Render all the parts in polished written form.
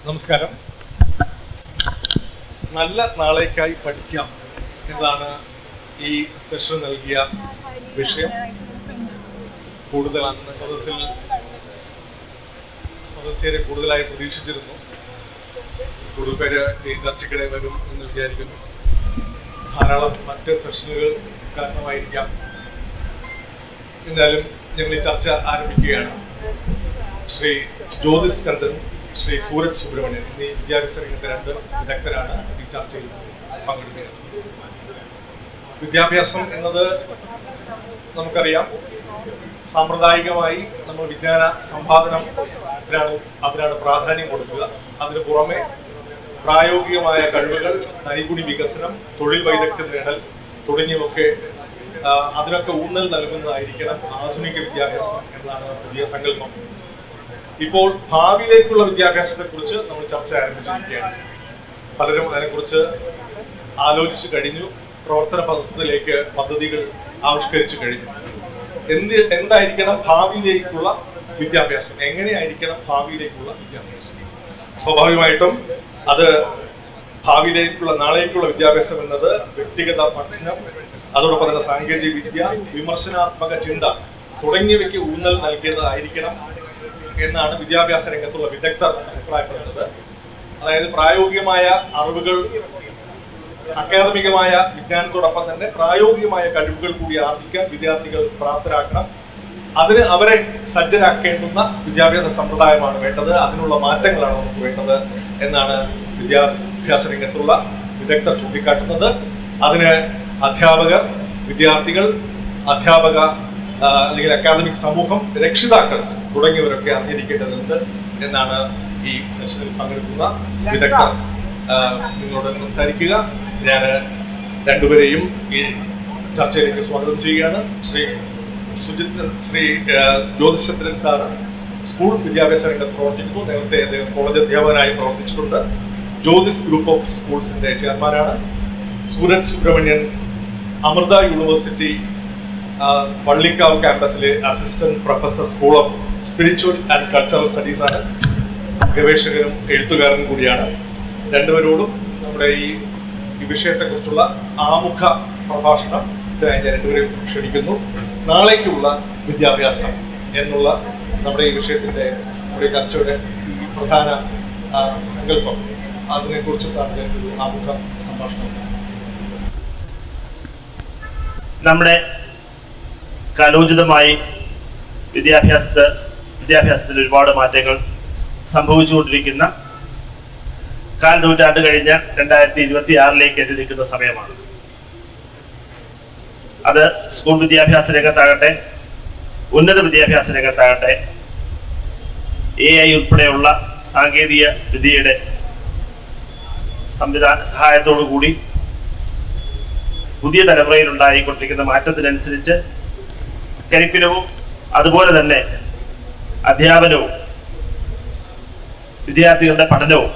നമസ്കാരം. നല്ല നാളേക്കായി പഠിക്കാം എന്നതാണ് ഈ സെഷൻ നൽകിയ വിഷയം. കൂടുതൽ സദസ്യരെ കൂടുതലായി പ്രതീക്ഷിച്ചിരുന്നു. കൂടുതൽ പേര് ഈ ചർച്ചയ്ക്കിടെ വരും എന്ന് വിചാരിക്കുന്നു. ധാരാളം മറ്റ് സെഷനുകൾ കാരണമായിരിക്കാം. എന്നാലും ഞങ്ങൾ ഈ ചർച്ച ആരംഭിക്കുകയാണ്. ശ്രീ ജ്യോതിസ് ചന്ദ്രൻ, ശ്രീ സൂരജ് സുബ്രഹ്മണ്യൻ എന്നീ വിദ്യാഭ്യാസ രംഗത്തെ രണ്ട് വിദഗ്ധരാണ് ഈ ചർച്ചയിൽ പങ്കെടുക്കുന്നത്. വിദ്യാഭ്യാസം എന്നത് നമുക്കറിയാം, സാമ്പ്രദായികമായി നമ്മൾ വിജ്ഞാന സമ്പാദനം അതിനാണ് പ്രാധാന്യം കൊടുക്കുക. അതിനു പുറമെ പ്രായോഗികമായ കഴിവുകൾ, നൈപുണി വികസനം, തൊഴിൽ വൈദഗ്ധ്യം നേടൽ തുടങ്ങിയവയൊക്കെ അതിനൊക്കെ ഊന്നൽ നൽകുന്നതായിരിക്കണം ആധുനിക വിദ്യാഭ്യാസം എന്നതാണ് പുതിയ സങ്കല്പം. ഇപ്പോൾ ഭാവിയിലേക്കുള്ള വിദ്യാഭ്യാസത്തെക്കുറിച്ച് നമ്മൾ ചർച്ച ആരംഭിച്ചിരിക്കുകയാണ്. പലരും അതിനെക്കുറിച്ച് ആലോചിച്ചു കഴിഞ്ഞു, പ്രവർത്തന പദ്ധതിയിലേക്ക് പദ്ധതികൾ ആവിഷ്കരിച്ചു കഴിഞ്ഞു. എന്തായിരിക്കണം ഭാവിയിലേക്കുള്ള വിദ്യാഭ്യാസം, എങ്ങനെയായിരിക്കണം ഭാവിയിലേക്കുള്ള വിദ്യാഭ്യാസം? സ്വാഭാവികമായിട്ടും അത് ഭാവിയിലേക്കുള്ള നാളേക്കുള്ള വിദ്യാഭ്യാസം എന്നത് വ്യക്തിഗത പഠനം, അതോടൊപ്പം തന്നെ സാങ്കേതിക വിദ്യ, വിമർശനാത്മക ചിന്ത തുടങ്ങിയവയ്ക്ക് ഊന്നൽ നൽകിയതായിരിക്കണം എന്നാണ് വിദ്യാഭ്യാസ രംഗത്തുള്ള വിദഗ്ധർ അഭിപ്രായപ്പെടുന്നത്. അതായത് പ്രായോഗികമായ അറിവുകൾ, അക്കാദമികമായ വിജ്ഞാനത്തോടൊപ്പം തന്നെ പ്രായോഗികമായ കഴിവുകൾ കൂടി ആർജിക്കാൻ വിദ്യാർത്ഥികൾ പ്രാപ്തരാക്കണം. അതിന് അവരെ സജ്ജരാക്കേണ്ടുന്ന വിദ്യാഭ്യാസ സമ്പ്രദായമാണ് വേണ്ടത്. അതിനുള്ള മാറ്റങ്ങളാണ് നമുക്ക് വേണ്ടത് എന്നാണ് വിദ്യാഭ്യാസ രംഗത്തുള്ള വിദഗ്ധർ ചൂണ്ടിക്കാട്ടുന്നത്. അതിന് അധ്യാപകർ, വിദ്യാർത്ഥികൾ, അല്ലെങ്കിൽ അക്കാദമിക് സമൂഹം, രക്ഷിതാക്കൾ തുടങ്ങിയവരൊക്കെ അറിഞ്ഞിരിക്കേണ്ടതുണ്ട് എന്നാണ് ഈ സെഷനിൽ പങ്കെടുക്കുന്ന വിദഗ്ധർ നിങ്ങളോട് സംസാരിക്കുക. ഞാൻ രണ്ടുപേരെയും ഈ ചർച്ചയിലേക്ക് സ്വാഗതം ചെയ്യുകയാണ്. ശ്രീ ജ്യോതിസ് ചന്ദ്രൻ സാറ് സ്കൂൾ വിദ്യാഭ്യാസ രംഗത്ത് പ്രവർത്തിക്കുന്നു. നേരത്തെ അദ്ദേഹം കോളേജ് അധ്യാപകനായി പ്രവർത്തിച്ചിട്ടുണ്ട്. ജ്യോതിസ് ഗ്രൂപ്പ് ഓഫ് സ്കൂൾസിന്റെ ചെയർമാനാണ്. സൂരജ് സുബ്രഹ്മണ്യൻ അമൃത യൂണിവേഴ്സിറ്റി വള്ളിക്കാവ് ക്യാമ്പസിലെ assistant professor, school of spiritual and cultural studies ആണ്. ഗവേഷകനും എഴുത്തുകാരനും കൂടിയാണ്. രണ്ടുപേരോടും നമ്മുടെ ഈ വിഷയത്തെക്കുറിച്ചുള്ള ആമുഖ പ്രഭാഷണം ഞാൻ രണ്ടുപേരെയും ക്ഷണിക്കുന്നു. നാളേക്കുള്ള വിദ്യാഭ്യാസം എന്നുള്ള നമ്മുടെ ഈ വിഷയത്തിന്റെ നമ്മുടെ ചർച്ചയുടെ ഈ പ്രധാന സങ്കല്പം, അതിനെക്കുറിച്ച് സാറിന്റെ ഒരു ആമുഖ സംഭാഷണം. നമ്മുടെ കാലോചിതമായി വിദ്യാഭ്യാസത്തിൽ ഒരുപാട് മാറ്റങ്ങൾ സംഭവിച്ചുകൊണ്ടിരിക്കുന്ന കാൽ നൂറ്റാണ്ട് കഴിഞ്ഞ 2026 എത്തി നിൽക്കുന്ന സമയമാണ്. അത് സ്കൂൾ വിദ്യാഭ്യാസ രംഗത്താകട്ടെ, ഉന്നത വിദ്യാഭ്യാസ രംഗത്താകട്ടെ, AI ഉൾപ്പെടെയുള്ള സാങ്കേതിക വിദ്യയുടെ സഹായത്തോടു കൂടി പുതിയ തലമുറയിൽ ഉണ്ടായിക്കൊണ്ടിരിക്കുന്ന മാറ്റത്തിനനുസരിച്ച് കരിക്കുലവും അതുപോലെ തന്നെ അധ്യാപനവും വിദ്യാർത്ഥികളുടെ പഠനവും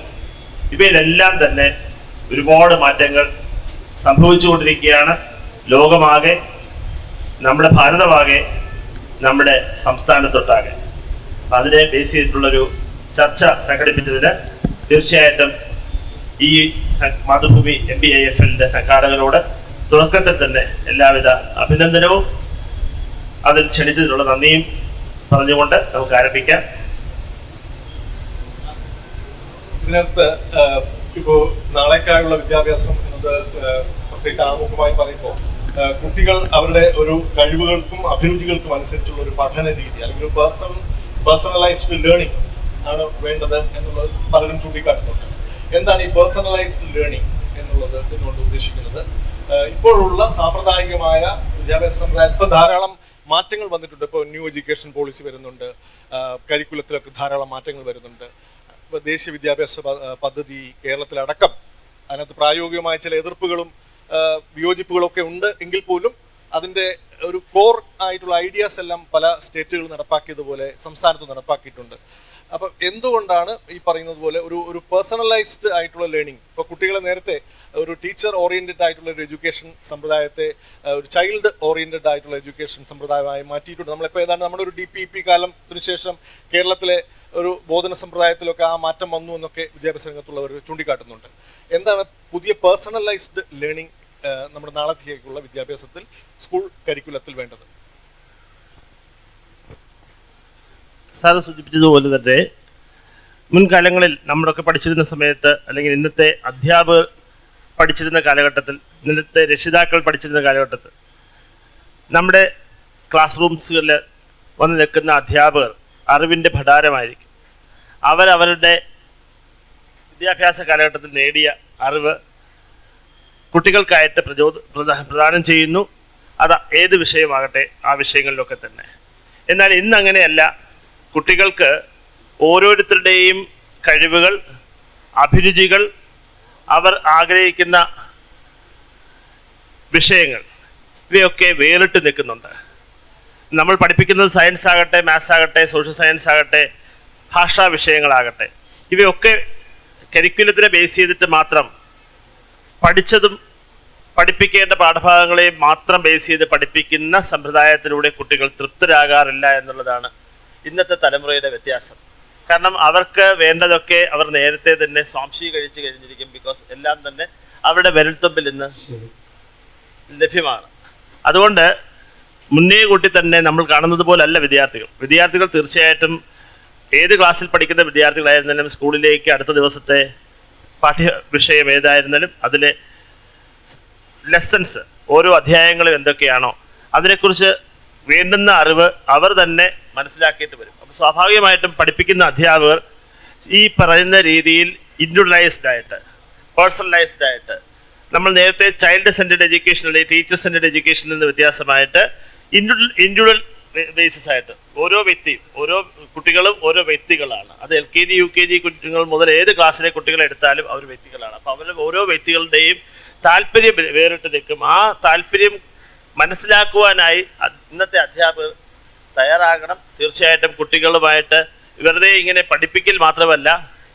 ഇവയിലെല്ലാം തന്നെ ഒരുപാട് മാറ്റങ്ങൾ സംഭവിച്ചുകൊണ്ടിരിക്കുകയാണ്. ലോകമാകെ, നമ്മുടെ ഭാരതമാകെ, നമ്മുടെ സംസ്ഥാനത്തൊട്ടാകെ. അതിനെ ബേസ് ചെയ്തിട്ടുള്ളൊരു ചർച്ച സംഘടിപ്പിച്ചതിന് തീർച്ചയായിട്ടും ഈ മാതൃഭൂമി MBIFL സംഘാടകരോട് തുടക്കത്തിൽ തന്നെ എല്ലാവിധ അഭിനന്ദനവും അതിൽ ക്ഷണിച്ചതിനുള്ള നന്ദിയും പറഞ്ഞുകൊണ്ട് നമുക്ക് ആരംഭിക്കാം. ഇതിനകത്ത് ഇപ്പോൾ നാളേക്കായുള്ള വിദ്യാഭ്യാസം എന്നത് പ്രത്യേകിച്ച് ആമുഖമായി പറയുമ്പോൾ കുട്ടികൾ അവരുടെ ഒരു കഴിവുകൾക്കും അഭിരുചികൾക്കും അനുസരിച്ചുള്ള ഒരു പഠന രീതി അല്ലെങ്കിൽ ഒരു പേഴ്സണലൈസ്ഡ് ലേണിംഗ് ആണ് വേണ്ടത് എന്നുള്ളത് പലരും ചൂണ്ടിക്കാട്ടുന്നുണ്ട്. എന്താണ് ഈ പേഴ്സണലൈസ്ഡ് ലേണിംഗ് എന്നുള്ളത് എന്നുകൊണ്ട് ഉദ്ദേശിക്കുന്നത്? ഇപ്പോഴുള്ള സാമ്പ്രദായികമായ വിദ്യാഭ്യാസ സമ്പ്രദായം ഇപ്പോൾ ധാരാളം മാറ്റങ്ങൾ വന്നിട്ടുണ്ട്. ഇപ്പോൾ ന്യൂ എഡ്യൂക്കേഷൻ പോളിസി വരുന്നുണ്ട്, കരിക്കുലത്തിലൊക്കെ ധാരാളം മാറ്റങ്ങൾ വരുന്നുണ്ട്. ഇപ്പോൾ ദേശീയ വിദ്യാഭ്യാസ പദ്ധതി കേരളത്തിലടക്കം അതിനകത്ത് പ്രായോഗികമായ ചില എതിർപ്പുകളും വിയോജിപ്പുകളൊക്കെ ഉണ്ട് എങ്കിൽ പോലും അതിൻ്റെ ഒരു കോർ ആയിട്ടുള്ള ഐഡിയാസ് എല്ലാം പല സ്റ്റേറ്റുകൾ നടപ്പാക്കിയതുപോലെ സംസ്ഥാനത്ത് നടപ്പാക്കിയിട്ടുണ്ട്. അപ്പം എന്തുകൊണ്ടാണ് ഈ പറയുന്നത് പോലെ ഒരു പേഴ്സണലൈസ്ഡ് ആയിട്ടുള്ള ലേണിംഗ്, ഇപ്പോൾ കുട്ടികളെ നേരത്തെ ഒരു ടീച്ചർ ഓറിയന്റഡ് ആയിട്ടുള്ള ഒരു എഡ്യൂക്കേഷൻ സമ്പ്രദായത്തെ ഒരു ചൈൽഡ് ഓറിയന്റഡ് ആയിട്ടുള്ള എഡ്യൂക്കേഷൻ സമ്പ്രദായമായി മാറ്റിയിട്ടുണ്ട്. നമ്മളിപ്പോൾ ഏതാണ്ട് നമ്മുടെ ഒരു DPEP കാലത്തിന് ശേഷം കേരളത്തിലെ ഒരു ബോധന സമ്പ്രദായത്തിലൊക്കെ ആ മാറ്റം വന്നു എന്നൊക്കെ വിദ്യാഭ്യാസ രംഗത്തുള്ളവർ ചൂണ്ടിക്കാട്ടുന്നുണ്ട്. എന്താണ് പുതിയ പേഴ്സണലൈസ്ഡ് ലേണിംഗ് നമ്മുടെ നാളത്തേക്കുള്ള വിദ്യാഭ്യാസത്തിൽ സ്കൂൾ കരിക്കുലത്തിൽ വേണ്ടത്? സാറ് സൂചിപ്പിച്ചതുപോലെ തന്നെ മുൻകാലങ്ങളിൽ നമ്മളൊക്കെ പഠിച്ചിരുന്ന സമയത്ത്, അല്ലെങ്കിൽ ഇന്നത്തെ അധ്യാപകർ പഠിച്ചിരുന്ന കാലഘട്ടത്തിൽ, ഇന്നത്തെ രക്ഷിതാക്കൾ പഠിച്ചിരുന്ന കാലഘട്ടത്തിൽ നമ്മുടെ ക്ലാസ് റൂംസുകളിൽ വന്ന് നിൽക്കുന്ന അധ്യാപകർ അറിവിൻ്റെ ഭണ്ഡാരമായിരിക്കും. അവരവരുടെ വിദ്യാഭ്യാസ കാലഘട്ടത്തിൽ നേടിയ അറിവ് കുട്ടികൾക്കായിട്ട് പ്രദാനം ചെയ്യുന്നു. അത് ഏത് വിഷയമാകട്ടെ ആ വിഷയങ്ങളിലൊക്കെ തന്നെ. എന്നാൽ ഇന്ന് അങ്ങനെയല്ല. കുട്ടികൾക്ക് ഓരോരുത്തരുടെയും കഴിവുകൾ, അഭിരുചികൾ, അവർ ആഗ്രഹിക്കുന്ന വിഷയങ്ങൾ ഇവയൊക്കെ വേറിട്ട് നിൽക്കുന്നുണ്ട്. നമ്മൾ പഠിപ്പിക്കുന്നത് സയൻസ് ആകട്ടെ, മാത്സ് ആകട്ടെ, സോഷ്യൽ സയൻസ് ആകട്ടെ, ഭാഷാ വിഷയങ്ങളാകട്ടെ, ഇവയൊക്കെ കരിക്കുലത്തിനെ ബേസ് ചെയ്തിട്ട് മാത്രം പഠിച്ചതും പഠിപ്പിക്കേണ്ട പാഠഭാഗങ്ങളെയും മാത്രം ബേസ് ചെയ്ത് പഠിപ്പിക്കുന്ന സമ്പ്രദായത്തിലൂടെ കുട്ടികൾ തൃപ്തരാകാറില്ല എന്നുള്ളതാണ് ഇന്നത്തെ തലമുറയുടെ വ്യത്യാസം. കാരണം അവർക്ക് വേണ്ടതൊക്കെ അവർ നേരത്തെ തന്നെ സ്വാംശീകരിച്ച് കഴിഞ്ഞിരിക്കും. ബിക്കോസ് എല്ലാം തന്നെ അവരുടെ വിരൽത്തുമ്പിൽ ഇന്ന് ലഭ്യമാണ്. അതുകൊണ്ട് മുന്നേ കൂട്ടി തന്നെ നമ്മൾ കാണുന്നത് പോലല്ല വിദ്യാർത്ഥികൾ തീർച്ചയായിട്ടും ഏത് ക്ലാസ്സിൽ പഠിക്കുന്ന വിദ്യാർത്ഥികളായിരുന്നാലും സ്കൂളിലേക്ക് അടുത്ത ദിവസത്തെ പാഠ്യ വിഷയം ഏതായിരുന്നാലും അതിലെ ലെസൺസ്, ഓരോ അധ്യായങ്ങളും എന്തൊക്കെയാണോ അതിനെക്കുറിച്ച് വേണ്ടുന്ന അറിവ് അവർ തന്നെ മനസ്സിലാക്കിയിട്ട് വരും. അപ്പോൾ സ്വാഭാവികമായിട്ടും പഠിപ്പിക്കുന്ന അധ്യാപകർ ഈ പറയുന്ന രീതിയിൽ ഇൻഡിവിജ്വലൈസ്ഡ് ആയിട്ട്, പേഴ്സണലൈസ്ഡ് ആയിട്ട്, നമ്മൾ നേരത്തെ ചൈൽഡ് സെൻറ്റേഡ് എഡ്യൂക്കേഷൻ അല്ലെങ്കിൽ ടീച്ചർ സെൻറ്റേഡ് എഡ്യൂക്കേഷനിൽ നിന്ന് വ്യത്യാസമായിട്ട് ഇൻഡിവിജ്വൽ ബേസിസ് ആയിട്ട് ഓരോ കുട്ടികളും ഓരോ വ്യക്തികളാണ്. അത് LKG UKG കുട്ടികൾ മുതൽ ഏത് ക്ലാസ്സിലെ കുട്ടികളെ എടുത്താലും അവർ വ്യക്തികളാണ്. അപ്പോൾ അവർ ഓരോ വ്യക്തികളുടെയും താല്പര്യം വേറിട്ട് നിൽക്കും. ആ താല്പര്യം മനസ്സിലാക്കുവാനായി ഇന്നത്തെ അധ്യാപകർ തയ്യാറാകണം. തീർച്ചയായിട്ടും കുട്ടികളുമായിട്ട് വെറുതെ ഇങ്ങനെ പഠിപ്പിക്കൽ മാത്രമല്ല,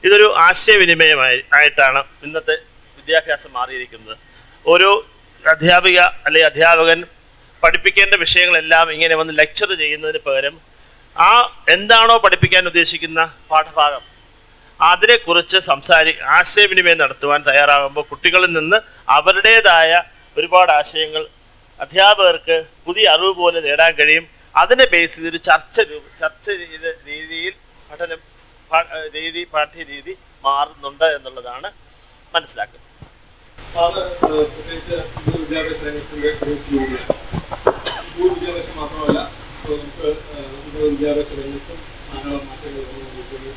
ഇതൊരു ആശയവിനിമയമായിട്ടാണ് ഇന്നത്തെ വിദ്യാഭ്യാസം മാറിയിരിക്കുന്നത്. ഓരോ അധ്യാപിക അല്ലെങ്കിൽ അധ്യാപകൻ പഠിപ്പിക്കേണ്ട വിഷയങ്ങളെല്ലാം ഇങ്ങനെ വന്ന് ലെക്ചർ ചെയ്യുന്നതിന് പകരം എന്താണോ പഠിപ്പിക്കാൻ ഉദ്ദേശിക്കുന്ന പാഠഭാഗം അതിനെക്കുറിച്ച് ആശയവിനിമയം നടത്തുവാൻ തയ്യാറാകുമ്പോൾ കുട്ടികളിൽ നിന്ന് അവരുടേതായ ഒരുപാട് ആശയങ്ങൾ അധ്യാപകർക്ക് പുതിയ അറിവ് പോലെ നേടാൻ കഴിയും. അതിനെ ബേസ് ചെയ്തൊരു ചർച്ച ചെയ്ത രീതിയിൽ പാഠ്യരീതി മാറുന്നുണ്ട് എന്നുള്ളതാണ് മനസ്സിലാക്കുന്നത്. വിദ്യാഭ്യാസ രംഗത്തിന്റെ സ്കൂൾ വിദ്യാഭ്യാസം മാത്രമല്ല, നമുക്ക് വിദ്യാഭ്യാസ രംഗത്തും ധാരാളം മാറ്റങ്ങൾ വന്നുകൊണ്ടിരിക്കുന്നു.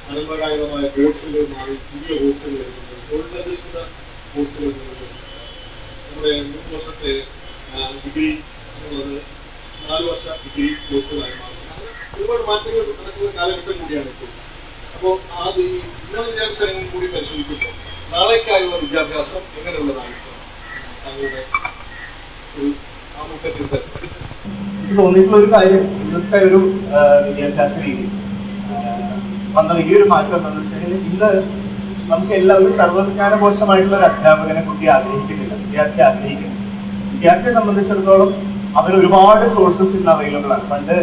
അനന്തകാലികമായ കോഴ്സുകൾ മാറി പുതിയ കോഴ്സുകൾ വരുന്നുണ്ട്, തൊഴിലധിഷ്ഠിത കോഴ്സുകൾ വരുന്നുണ്ട്. നമ്മുടെ 3 വർഷത്തെ ഡിഗ്രി എന്നുള്ളത് 4 വർഷ ഡിഗ്രി കോഴ്സുകളായി മാറുന്നു. ഒരുപാട് മാറ്റങ്ങൾ നടക്കുന്ന കാലഘട്ടം കൂടിയാണ് ഇപ്പോൾ. അപ്പോൾ ഈ ഉന്നത വിദ്യാഭ്യാസ രംഗം കൂടി പരിശോധിക്കുമ്പോൾ നാളേക്കായുള്ള വിദ്യാഭ്യാസം എങ്ങനെയുള്ളതായിരിക്കും താങ്കളുടെ ഒരു ആമുഖ ചിന്ത? എനിക്ക് തോന്നിയിട്ടുള്ള ഒരു കാര്യം, ഇന്നത്തെ ഒരു വിദ്യാഭ്യാസ രീതി വന്ന വലിയൊരു മാറ്റം എന്താണെന്ന് വെച്ചാൽ, ഇന്ന് നമുക്ക് എല്ലാവരും സർവ്വജ്ഞാനകോശമായിട്ടുള്ള ഒരു അധ്യാപകനെ കുട്ടി ആഗ്രഹിക്കുന്നില്ല, വിദ്യാർത്ഥി ആഗ്രഹിക്കുന്നില്ല. വിദ്യാർത്ഥിയെ സംബന്ധിച്ചിടത്തോളം അവർ ഒരുപാട് സോഴ്സസ് ഇന്ന് അവൈലബിൾ ആണ്. പണ്ട്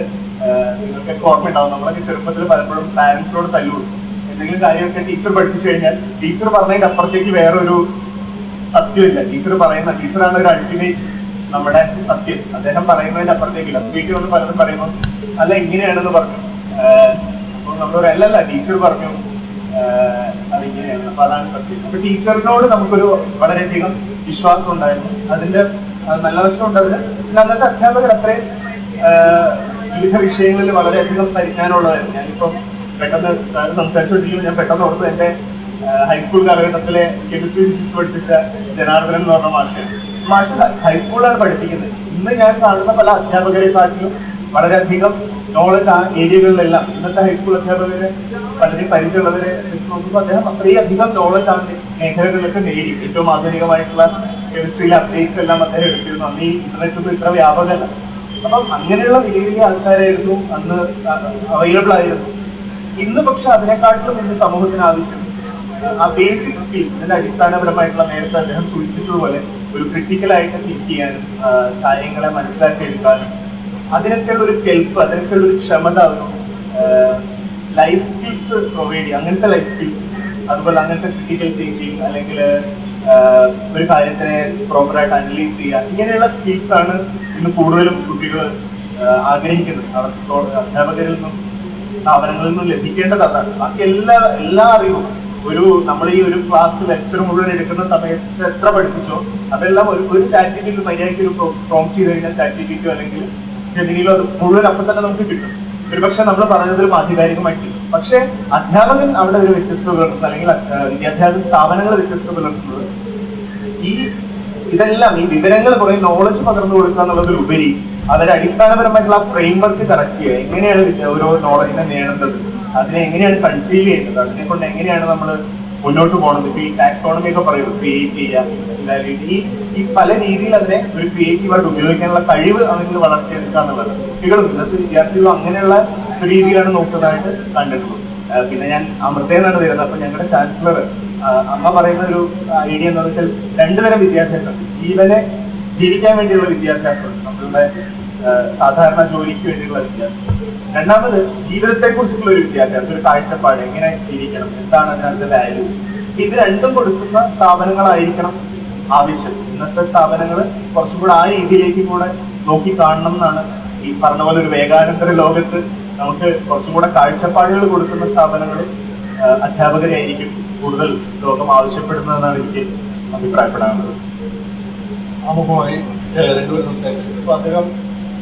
നിങ്ങൾക്കൊക്കെ ഓർമ്മ ഉണ്ടാവും, നമ്മളൊക്കെ ചെറുപ്പത്തിൽ പലപ്പോഴും പാരന്റ്സിനോട് തല്ലുകൊടുക്കും. എന്തെങ്കിലും കാര്യമൊക്കെ ടീച്ചർ പഠിപ്പിച്ചു കഴിഞ്ഞാൽ ടീച്ചർ പറഞ്ഞതിന്റെ അപ്പുറത്തേക്ക് വേറൊരു സത്യമില്ല. ടീച്ചറാണ് ഒരു അൾട്ടിമേറ്റ് നമ്മുടെ സത്യം. അദ്ദേഹം പറയുന്നതിന്റെ അപ്പുറത്തേക്കില്ല. വീട്ടിൽ വന്ന് പലതും പറയുമ്പോൾ അല്ല ഇങ്ങനെയാണെന്ന് പറഞ്ഞു. അപ്പോൾ നമ്മൾ അല്ലല്ല ടീച്ചർ പറഞ്ഞു അതിങ്ങനെയാണ്, അപ്പൊ അതാണ് സത്യം. അപ്പൊ ടീച്ചറിനോട് നമുക്കൊരു വളരെയധികം വിശ്വാസം ഉണ്ടായിരുന്നു. അതിന്റെ നല്ല വശമുണ്ട് അതിന്. പിന്നെ അന്നത്തെ അധ്യാപകർ അത്രയും വിവിധ വിഷയങ്ങളിൽ വളരെയധികം പരിജ്ഞാനമുള്ളതായിരുന്നു. ഞാനിപ്പം പെട്ടെന്ന് സംസാരിച്ചുകൊണ്ടിരിക്കുമ്പോൾ ഞാൻ പെട്ടെന്ന് ഓർത്ത് എൻ്റെ ഹൈസ്കൂൾ കാലഘട്ടത്തിലെ കെമിസ്ട്രി ഫിസിക്സ് പഠിപ്പിച്ച ജനാർദ്ദനൻ എന്ന് പറഞ്ഞ മാഷ് ഹൈസ്കൂളിലാണ് പഠിപ്പിക്കുന്നത്. ഇന്ന് ഞാൻ കാണുന്ന പല അധ്യാപകരെക്കാട്ടിലും വളരെയധികം നോളജ് ആ ഏരിയകളിലെല്ലാം ഇന്നത്തെ ഹൈസ്കൂൾ അധ്യാപകരെ പലരെയും പരിചയമുള്ളവരെ വെച്ച് നോക്കുമ്പോൾ അദ്ദേഹം അത്രയും അധികം നോളജ് ആ മേഖലകളിലൊക്കെ നേടി. ഏറ്റവും ആധുനികമായിട്ടുള്ള കെമിസ്ട്രിയിലെ അപ്ഡേറ്റ്സ് എല്ലാം അദ്ദേഹം എടുത്തിരുന്നു. അന്ന് ഈ ഇന്റർനെറ്റൊന്നും ഇത്ര വ്യാപകമല്ല. അപ്പം അങ്ങനെയുള്ള വലിയ വലിയ ആൾക്കാരായിരുന്നു അന്ന് അവൈലബിൾ ആയിരുന്നു. ഇന്ന് പക്ഷെ അതിനെക്കാട്ടിലും ഇന്ന് സമൂഹത്തിന് ആവശ്യം ആ ബേസിക് സ്കിൽസ്, ഇതിന്റെ അടിസ്ഥാനപരമായിട്ടുള്ള നേരത്തെ അദ്ദേഹം സൂചിപ്പിച്ചതുപോലെ ഒരു ക്രിട്ടിക്കലായിട്ട് തിങ്ക് ചെയ്യാനും കാര്യങ്ങളെ മനസ്സിലാക്കി എടുക്കാനും അതിനൊക്കെയുള്ള ഒരു കെൽപ്പ്, അതിനൊക്കെയുള്ള ഒരു ക്ഷമത, ഒരു ലൈഫ് സ്കിൽസ് പ്രൊവൈഡ് ചെയ്യുക, അങ്ങനത്തെ ലൈഫ് സ്കിൽസ്, അതുപോലെ അങ്ങനത്തെ ക്രിട്ടിക്കൽ തിങ്കിങ്, അല്ലെങ്കിൽ ഒരു കാര്യത്തിനെ പ്രോപ്പറായിട്ട് അനലൈസ് ചെയ്യുക, ഇങ്ങനെയുള്ള സ്കിൽസ് ആണ് ഇന്ന് കൂടുതലും കുട്ടികൾ ആഗ്രഹിക്കുന്നത്. അവർക്ക് അധ്യാപകരിൽ നിന്നും സ്ഥാപനങ്ങളിൽ നിന്നും ലഭിക്കേണ്ടത് അതാണ്. ബാക്കി എല്ലാ അറിവും നമ്മൾ ഈ ഒരു ക്ലാസ് ലെക്ചർ മുഴുവൻ എടുക്കുന്ന സമയത്ത് എത്ര പഠിപ്പിച്ചോ അതെല്ലാം ഒരു ചാറ്റ് മര്യാദയ്ക്ക് ഒരു പ്രോംപ്റ്റ് ചെയ്ത് കഴിഞ്ഞാൽ ചാറ്റ് അല്ലെങ്കിൽ ജെമിനിയിലോ അത് മുഴുവൻ അപ്പം തന്നെ നമുക്ക് കിട്ടും. ഒരുപക്ഷെ നമ്മൾ പറഞ്ഞതിലും ആധികാരികമായിട്ട് കിട്ടും. പക്ഷെ അധ്യാപകൻ അവിടെ ഒരു വ്യത്യസ്തത പുലർത്തുന്നത്, അല്ലെങ്കിൽ വിദ്യാഭ്യാസ സ്ഥാപനങ്ങൾ വ്യത്യസ്തത പുലർത്തുന്നത് ഇതെല്ലാം ഈ വിവരങ്ങൾ കുറെ നോളജ് പകർന്നു കൊടുക്കുക എന്നുള്ളതിലുപരി അവരെ അടിസ്ഥാനപരമായിട്ടുള്ള ഫ്രെയിം വർക്ക് കറക്റ്റ് ചെയ്യുക. എങ്ങനെയാണ് ഓരോ നോളജിനെ നേടേണ്ടത്, അതിനെ എങ്ങനെയാണ് കൺസീവ് ചെയ്യേണ്ടത്, അതിനെ കൊണ്ട് എങ്ങനെയാണ് നമ്മൾ മുന്നോട്ട് പോകുന്നത്. ഇപ്പൊ ഈ ടാക്സോണമി ഒക്കെ പറയുന്നത് ക്രിയേറ്റ് ചെയ്യുക, ഈ പല രീതിയിൽ അതിനെ ഒരു ക്രിയേറ്റീവായിട്ട് ഉപയോഗിക്കാനുള്ള കഴിവ് അവരിൽ വളർത്തിയെടുക്കുക എന്നുള്ളത് കുട്ടികളും ഇന്നത്തെ വിദ്യാർത്ഥികളും അങ്ങനെയുള്ള ഒരു രീതിയിലാണ് നോക്കുന്നതായിട്ട് കണ്ടിട്ടുള്ളത്. പിന്നെ ഞാൻ അമൃതയെന്നാണ് വരുന്നത്. അപ്പൊ ഞങ്ങളുടെ ചാൻസലർ അമ്മ പറയുന്ന ഒരു ഐഡിയ എന്താണെന്ന് വെച്ചാൽ 2 തരം വിദ്യാഭ്യാസമുണ്ട്. ജീവിക്കാൻ വേണ്ടിയുള്ള വിദ്യാഭ്യാസമുണ്ട്, നമ്മളുടെ സാധാരണ ജോലിക്ക് വേണ്ടിയുള്ള വിദ്യാഭ്യാസം. രണ്ടാമത് ജീവിതത്തെ കുറിച്ചുള്ള ഒരു വിദ്യാഭ്യാസം, ഒരു കാഴ്ചപ്പാട്, എങ്ങനെ ജീവിക്കണം, എന്താണ് അതിനകത്ത് വാല്യൂസ്. ഇത് രണ്ടും കൊടുക്കുന്ന സ്ഥാപനങ്ങളായിരിക്കണം ആവശ്യം. ഇന്നത്തെ സ്ഥാപനങ്ങൾ കുറച്ചും കൂടെ ആ രീതിയിലേക്ക് കൂടെ നോക്കി കാണണം എന്നാണ്. ഈ പറഞ്ഞ പോലെ ഒരു വേഗാനന്തര ലോകത്ത് നമുക്ക് കുറച്ചും കൂടെ കാഴ്ചപ്പാടുകൾ കൊടുക്കുന്ന സ്ഥാപനങ്ങൾ അധ്യാപകരായിരിക്കും കൂടുതൽ ലോകം ആവശ്യപ്പെടുന്നതെന്നാണ് എനിക്ക് അഭിപ്രായപ്പെടാനുള്ളത്. ആമുഖമായി രണ്ടുപേരും സംസാരിച്ചു. ഇപ്പൊ അദ്ദേഹം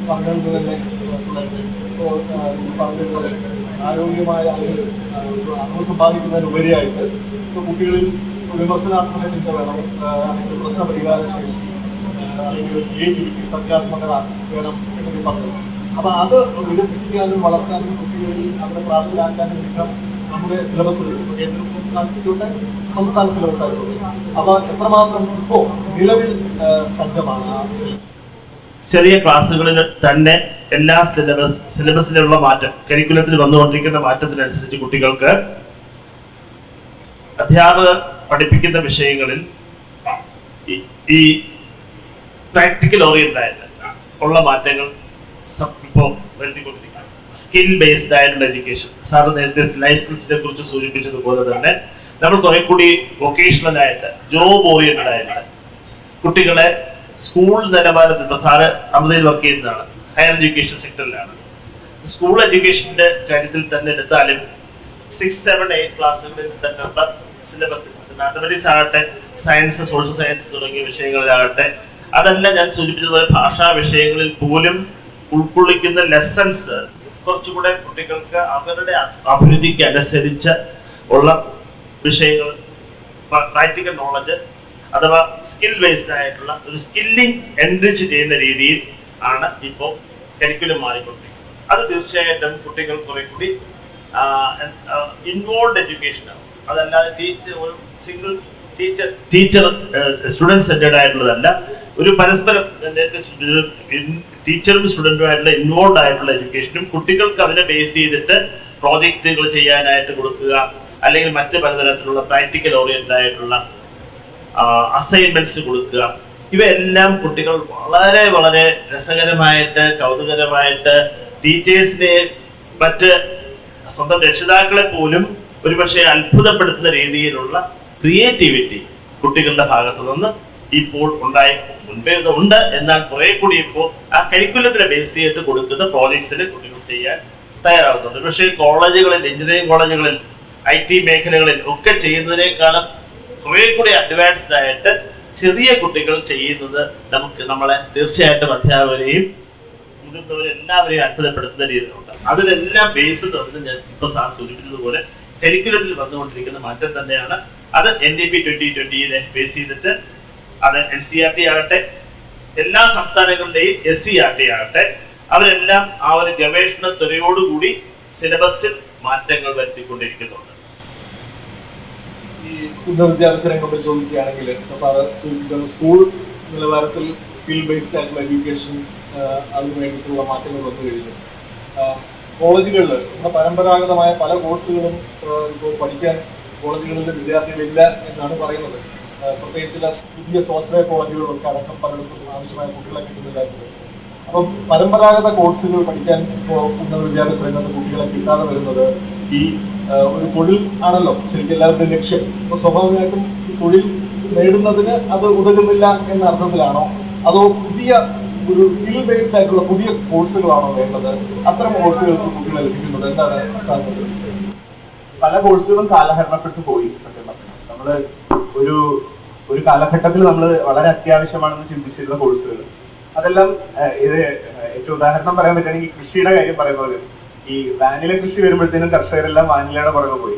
പറഞ്ഞത് തന്നെ പറഞ്ഞതുപോലെ ആരോഗ്യമായ അറിവ് സമ്പാദിക്കുന്നതിനുപരിയായിട്ട് ഇപ്പൊ കുട്ടികളിൽ വിമർശനാത്മക ചിന്ത വേണം, അല്ലെങ്കിൽ പ്രശ്ന പരിഹാര ശേഷി, അല്ലെങ്കിൽ ക്രിയേറ്റിവിറ്റി, സർഗാത്മകത വേണം എന്നൊക്കെ പറഞ്ഞു. അപ്പൊ അത് വികസിപ്പിക്കാനും വളർത്താനും കുട്ടികളിൽ അവരെ പ്രാപ്തരാക്കാനും വിധം നമ്മുടെ സിലബസുകളുണ്ട്. കേന്ദ്ര സംസ്ഥാനത്തിലൂടെ സംസ്ഥാന സിലബസ് ആയിട്ടുണ്ട്. അപ്പൊ എത്രമാത്രം ഇപ്പോ നിലവിൽ സജ്ജമാണ് ആ സിലബസ്? ചെറിയ ക്ലാസ്സുകളിൽ തന്നെ എല്ലാ സിലബസിലുള്ള മാറ്റം, കരിക്കുലത്തിൽ വന്നുകൊണ്ടിരിക്കുന്ന മാറ്റത്തിനനുസരിച്ച് കുട്ടികൾക്ക് അധ്യാപകർ പഠിപ്പിക്കുന്ന വിഷയങ്ങളിൽ ഈ പ്രാക്ടിക്കൽ ഓറിയന്റഡ് ആയിട്ട് ഉള്ള മാറ്റങ്ങൾ ഇപ്പോൾ വരുത്തിക്കൊണ്ടിരിക്കുകയാണ്. സ്കിൽ ബേസ്ഡ് ആയിട്ടുള്ള എഡ്യൂക്കേഷൻ, സാറ് നേരത്തെ ലൈഫ് സ്കിൽസിനെ കുറിച്ച് സൂചിപ്പിച്ചതുപോലെ തന്നെ നമ്മൾ കുറെ കൂടി വൊക്കേഷണൽ ആയിട്ട്, ജോബ് ഓറിയന്റഡ് ആയിട്ട് കുട്ടികളെ സ്കൂൾ നിലവാരത്തിൽ, സാറ് അമൃതയിൽ വർക്ക് ചെയ്യുന്നതാണ്, ഹയർ എഡ്യൂക്കേഷൻ സെക്ടറിലാണ്. സ്കൂൾ എഡ്യൂക്കേഷന്റെ കാര്യത്തിൽ തന്നെ എടുത്താലും 6, 7, 8 ക്ലാസ്സുകളിൽ തന്നെയുള്ള സിലബസ്, മാത്തമാറ്റിക്സ് ആകട്ടെ, സയൻസ്, സോഷ്യൽ സയൻസ് തുടങ്ങിയ വിഷയങ്ങളിലാകട്ടെ, അതെല്ലാം ഞാൻ സൂചിപ്പിച്ചതുപോലെ ഭാഷാ വിഷയങ്ങളിൽ പോലും ഉൾക്കൊള്ളിക്കുന്ന ലെസൺസ് കുറച്ചുകൂടെ കുട്ടികൾക്ക് അവരുടെ അഭിരുചിക്ക് അനുസരിച്ച് ഉള്ള വിഷയങ്ങൾ, പ്രാക്ടിക്കൽ നോളജ് അഥവാ സ്കിൽ ബേസ്ഡ് ആയിട്ടുള്ള ഒരു സ്കില്ലിംഗ് എൻറിച്ച് ചെയ്യുന്ന രീതിയിൽ ആണ് ഇപ്പോൾ കരിക്കുലം മാറിക്കൊണ്ടിരിക്കുന്നത്. അത് തീർച്ചയായിട്ടും കുട്ടികൾ കുറെ കൂടി ഇൻവോൾവ് എഡ്യൂക്കേഷൻ ആവും. അതല്ലാതെ ഒരു സിംഗിൾ ടീച്ചർ സ്റ്റുഡൻറ് സെന്റേഡ് ആയിട്ടുള്ളതല്ല, ഒരു പരസ്പരം ടീച്ചറും സ്റ്റുഡൻറ്റുമായിട്ടുള്ള ഇൻവോൾവ് ആയിട്ടുള്ള എഡ്യൂക്കേഷനും കുട്ടികൾക്ക് അതിനെ ബേസ് ചെയ്തിട്ട് പ്രോജക്റ്റുകൾ ചെയ്യാനായിട്ട് കൊടുക്കുക, അല്ലെങ്കിൽ മറ്റ് പലതരത്തിലുള്ള പ്രാക്ടിക്കൽ ഓറിയന്റഡ് ആയിട്ടുള്ള അസൈൻമെന്റ്സ് കൊടുക്കുക. ഇവയെല്ലാം കുട്ടികൾ വളരെ വളരെ രസകരമായിട്ട്, കൗതുകരമായിട്ട്, ടീച്ചേഴ്സിനെ, മറ്റ് സ്വന്തം രക്ഷിതാക്കളെ പോലും ഒരുപക്ഷെ അത്ഭുതപ്പെടുത്തുന്ന രീതിയിലുള്ള ക്രിയേറ്റിവിറ്റി കുട്ടികളുടെ ഭാഗത്തു നിന്ന് ഇപ്പോൾ മുൻപേ ഉണ്ട്. എന്നാൽ കുറെ കൂടി ഇപ്പോൾ ആ കരിക്കുലത്തിനെ ബേസ് ചെയ്തിട്ട് കൊടുക്കുന്ന പ്രോജക്ട്സിന് കുട്ടികൾ ചെയ്യാൻ തയ്യാറാവുന്നുണ്ട്. പക്ഷേ കോളേജുകളിൽ, എഞ്ചിനീയറിംഗ് കോളേജുകളിൽ, IT മേഖലകളിൽ ഒക്കെ ചെയ്യുന്നതിനേക്കാളും കുറെ കൂടി അഡ്വാൻസ്ഡ് ആയിട്ട് ചെറിയ കുട്ടികൾ ചെയ്യുന്നത് നമ്മളെ തീർച്ചയായിട്ടും അധ്യാപകരെയും മുതിർന്നവരെ എല്ലാവരെയും അത്ഭുതപ്പെടുത്തുന്ന രീതിയിലുണ്ട്. അതിലെല്ലാം ബേസ് തുറന്ന് ഞാൻ ഇപ്പോൾ സാർ സൂചിപ്പിച്ചതുപോലെ കരിക്കുലത്തിൽ വന്നുകൊണ്ടിരിക്കുന്ന മാറ്റം തന്നെയാണ്. അത് NDP 2020 ബേസ് ചെയ്തിട്ട്, അത് NCERT ആകട്ടെ, എല്ലാ സംസ്ഥാനങ്ങളുടെയും SCERT ആകട്ടെ, അവരെല്ലാം ആ ഒരു ഗവേഷണ ത്വരയോടുകൂടി സിലബസിൽ മാറ്റങ്ങൾ വരുത്തിക്കൊണ്ടിരിക്കുന്നുണ്ട്. ഈ ഉന്നത വിദ്യാഭ്യാസ രംഗം പരിശോധിക്കുകയാണെങ്കിൽ സാറ് സൂചിപ്പിക്കുന്ന സ്കൂൾ നിലവാരത്തിൽ സ്കിൽ ബേസ്ഡ് ആയിട്ടുള്ള എഡ്യൂക്കേഷൻ, അതിന് വേണ്ടിയിട്ടുള്ള മാറ്റങ്ങൾ വന്നു കഴിഞ്ഞു. കോളേജുകളിൽ നമ്മുടെ പരമ്പരാഗതമായ പല കോഴ്സുകളും ഇപ്പോൾ പഠിക്കാൻ കോളേജുകളിൽ വിദ്യാർത്ഥികളില്ല എന്നാണ് പറയുന്നത്. പ്രത്യേകിച്ച് ചില പുതിയ സ്വാശ്രയ കോളേജുകളിലൊക്കെ അടക്കം പലയിടത്തും ആവശ്യമായ കുട്ടികളെ കിട്ടുന്നില്ലാത്തത്. അപ്പം പരമ്പരാഗത കോഴ്സുകൾ പഠിക്കാൻ ഇപ്പോൾ ഉന്നത വിദ്യാഭ്യാസ രംഗത്ത് കുട്ടികളെ കിട്ടാതെ വരുന്നത് ഈ ഒരു തൊഴിൽ ആണല്ലോ ശരിക്കും എല്ലാവരുടെയും ലക്ഷ്യം. അപ്പോൾ സ്വാഭാവികമായിട്ടും ഈ തൊഴിൽ നേടുന്നതിന് അത് ഉതകുന്നില്ല എന്ന അർത്ഥത്തിലാണോ, അതോ പുതിയ ഒരു സ്കിൽ ബേസ്ഡ് ആയിട്ടുള്ള പുതിയ കോഴ്സുകളാണോ വേണ്ടത്? അത്തരം കോഴ്സുകൾക്ക് കുട്ടികളെ ലഭിക്കുന്നത് എന്താണ് സാധ്യത? പല കോഴ്സുകളും കാലഹരണപ്പെട്ടു പോയി. സത്യം പറഞ്ഞാൽ നമ്മള് ഒരു കാലഘട്ടത്തിൽ നമ്മൾ വളരെ അത്യാവശ്യമാണെന്ന് ചിന്തിച്ചിരുന്ന കോഴ്സുകൾ അതെല്ലാം ഇത് ഏറ്റവും ഉദാഹരണം പറയാൻ പറ്റുകയാണെങ്കിൽ കൃഷിയുടെ കാര്യം പറയുന്ന പോലെ ഈ വാനില കൃഷി വരുമ്പോഴത്തേനും കർഷകരെല്ലാം വാനിലയുടെ പുറകെ പോയി.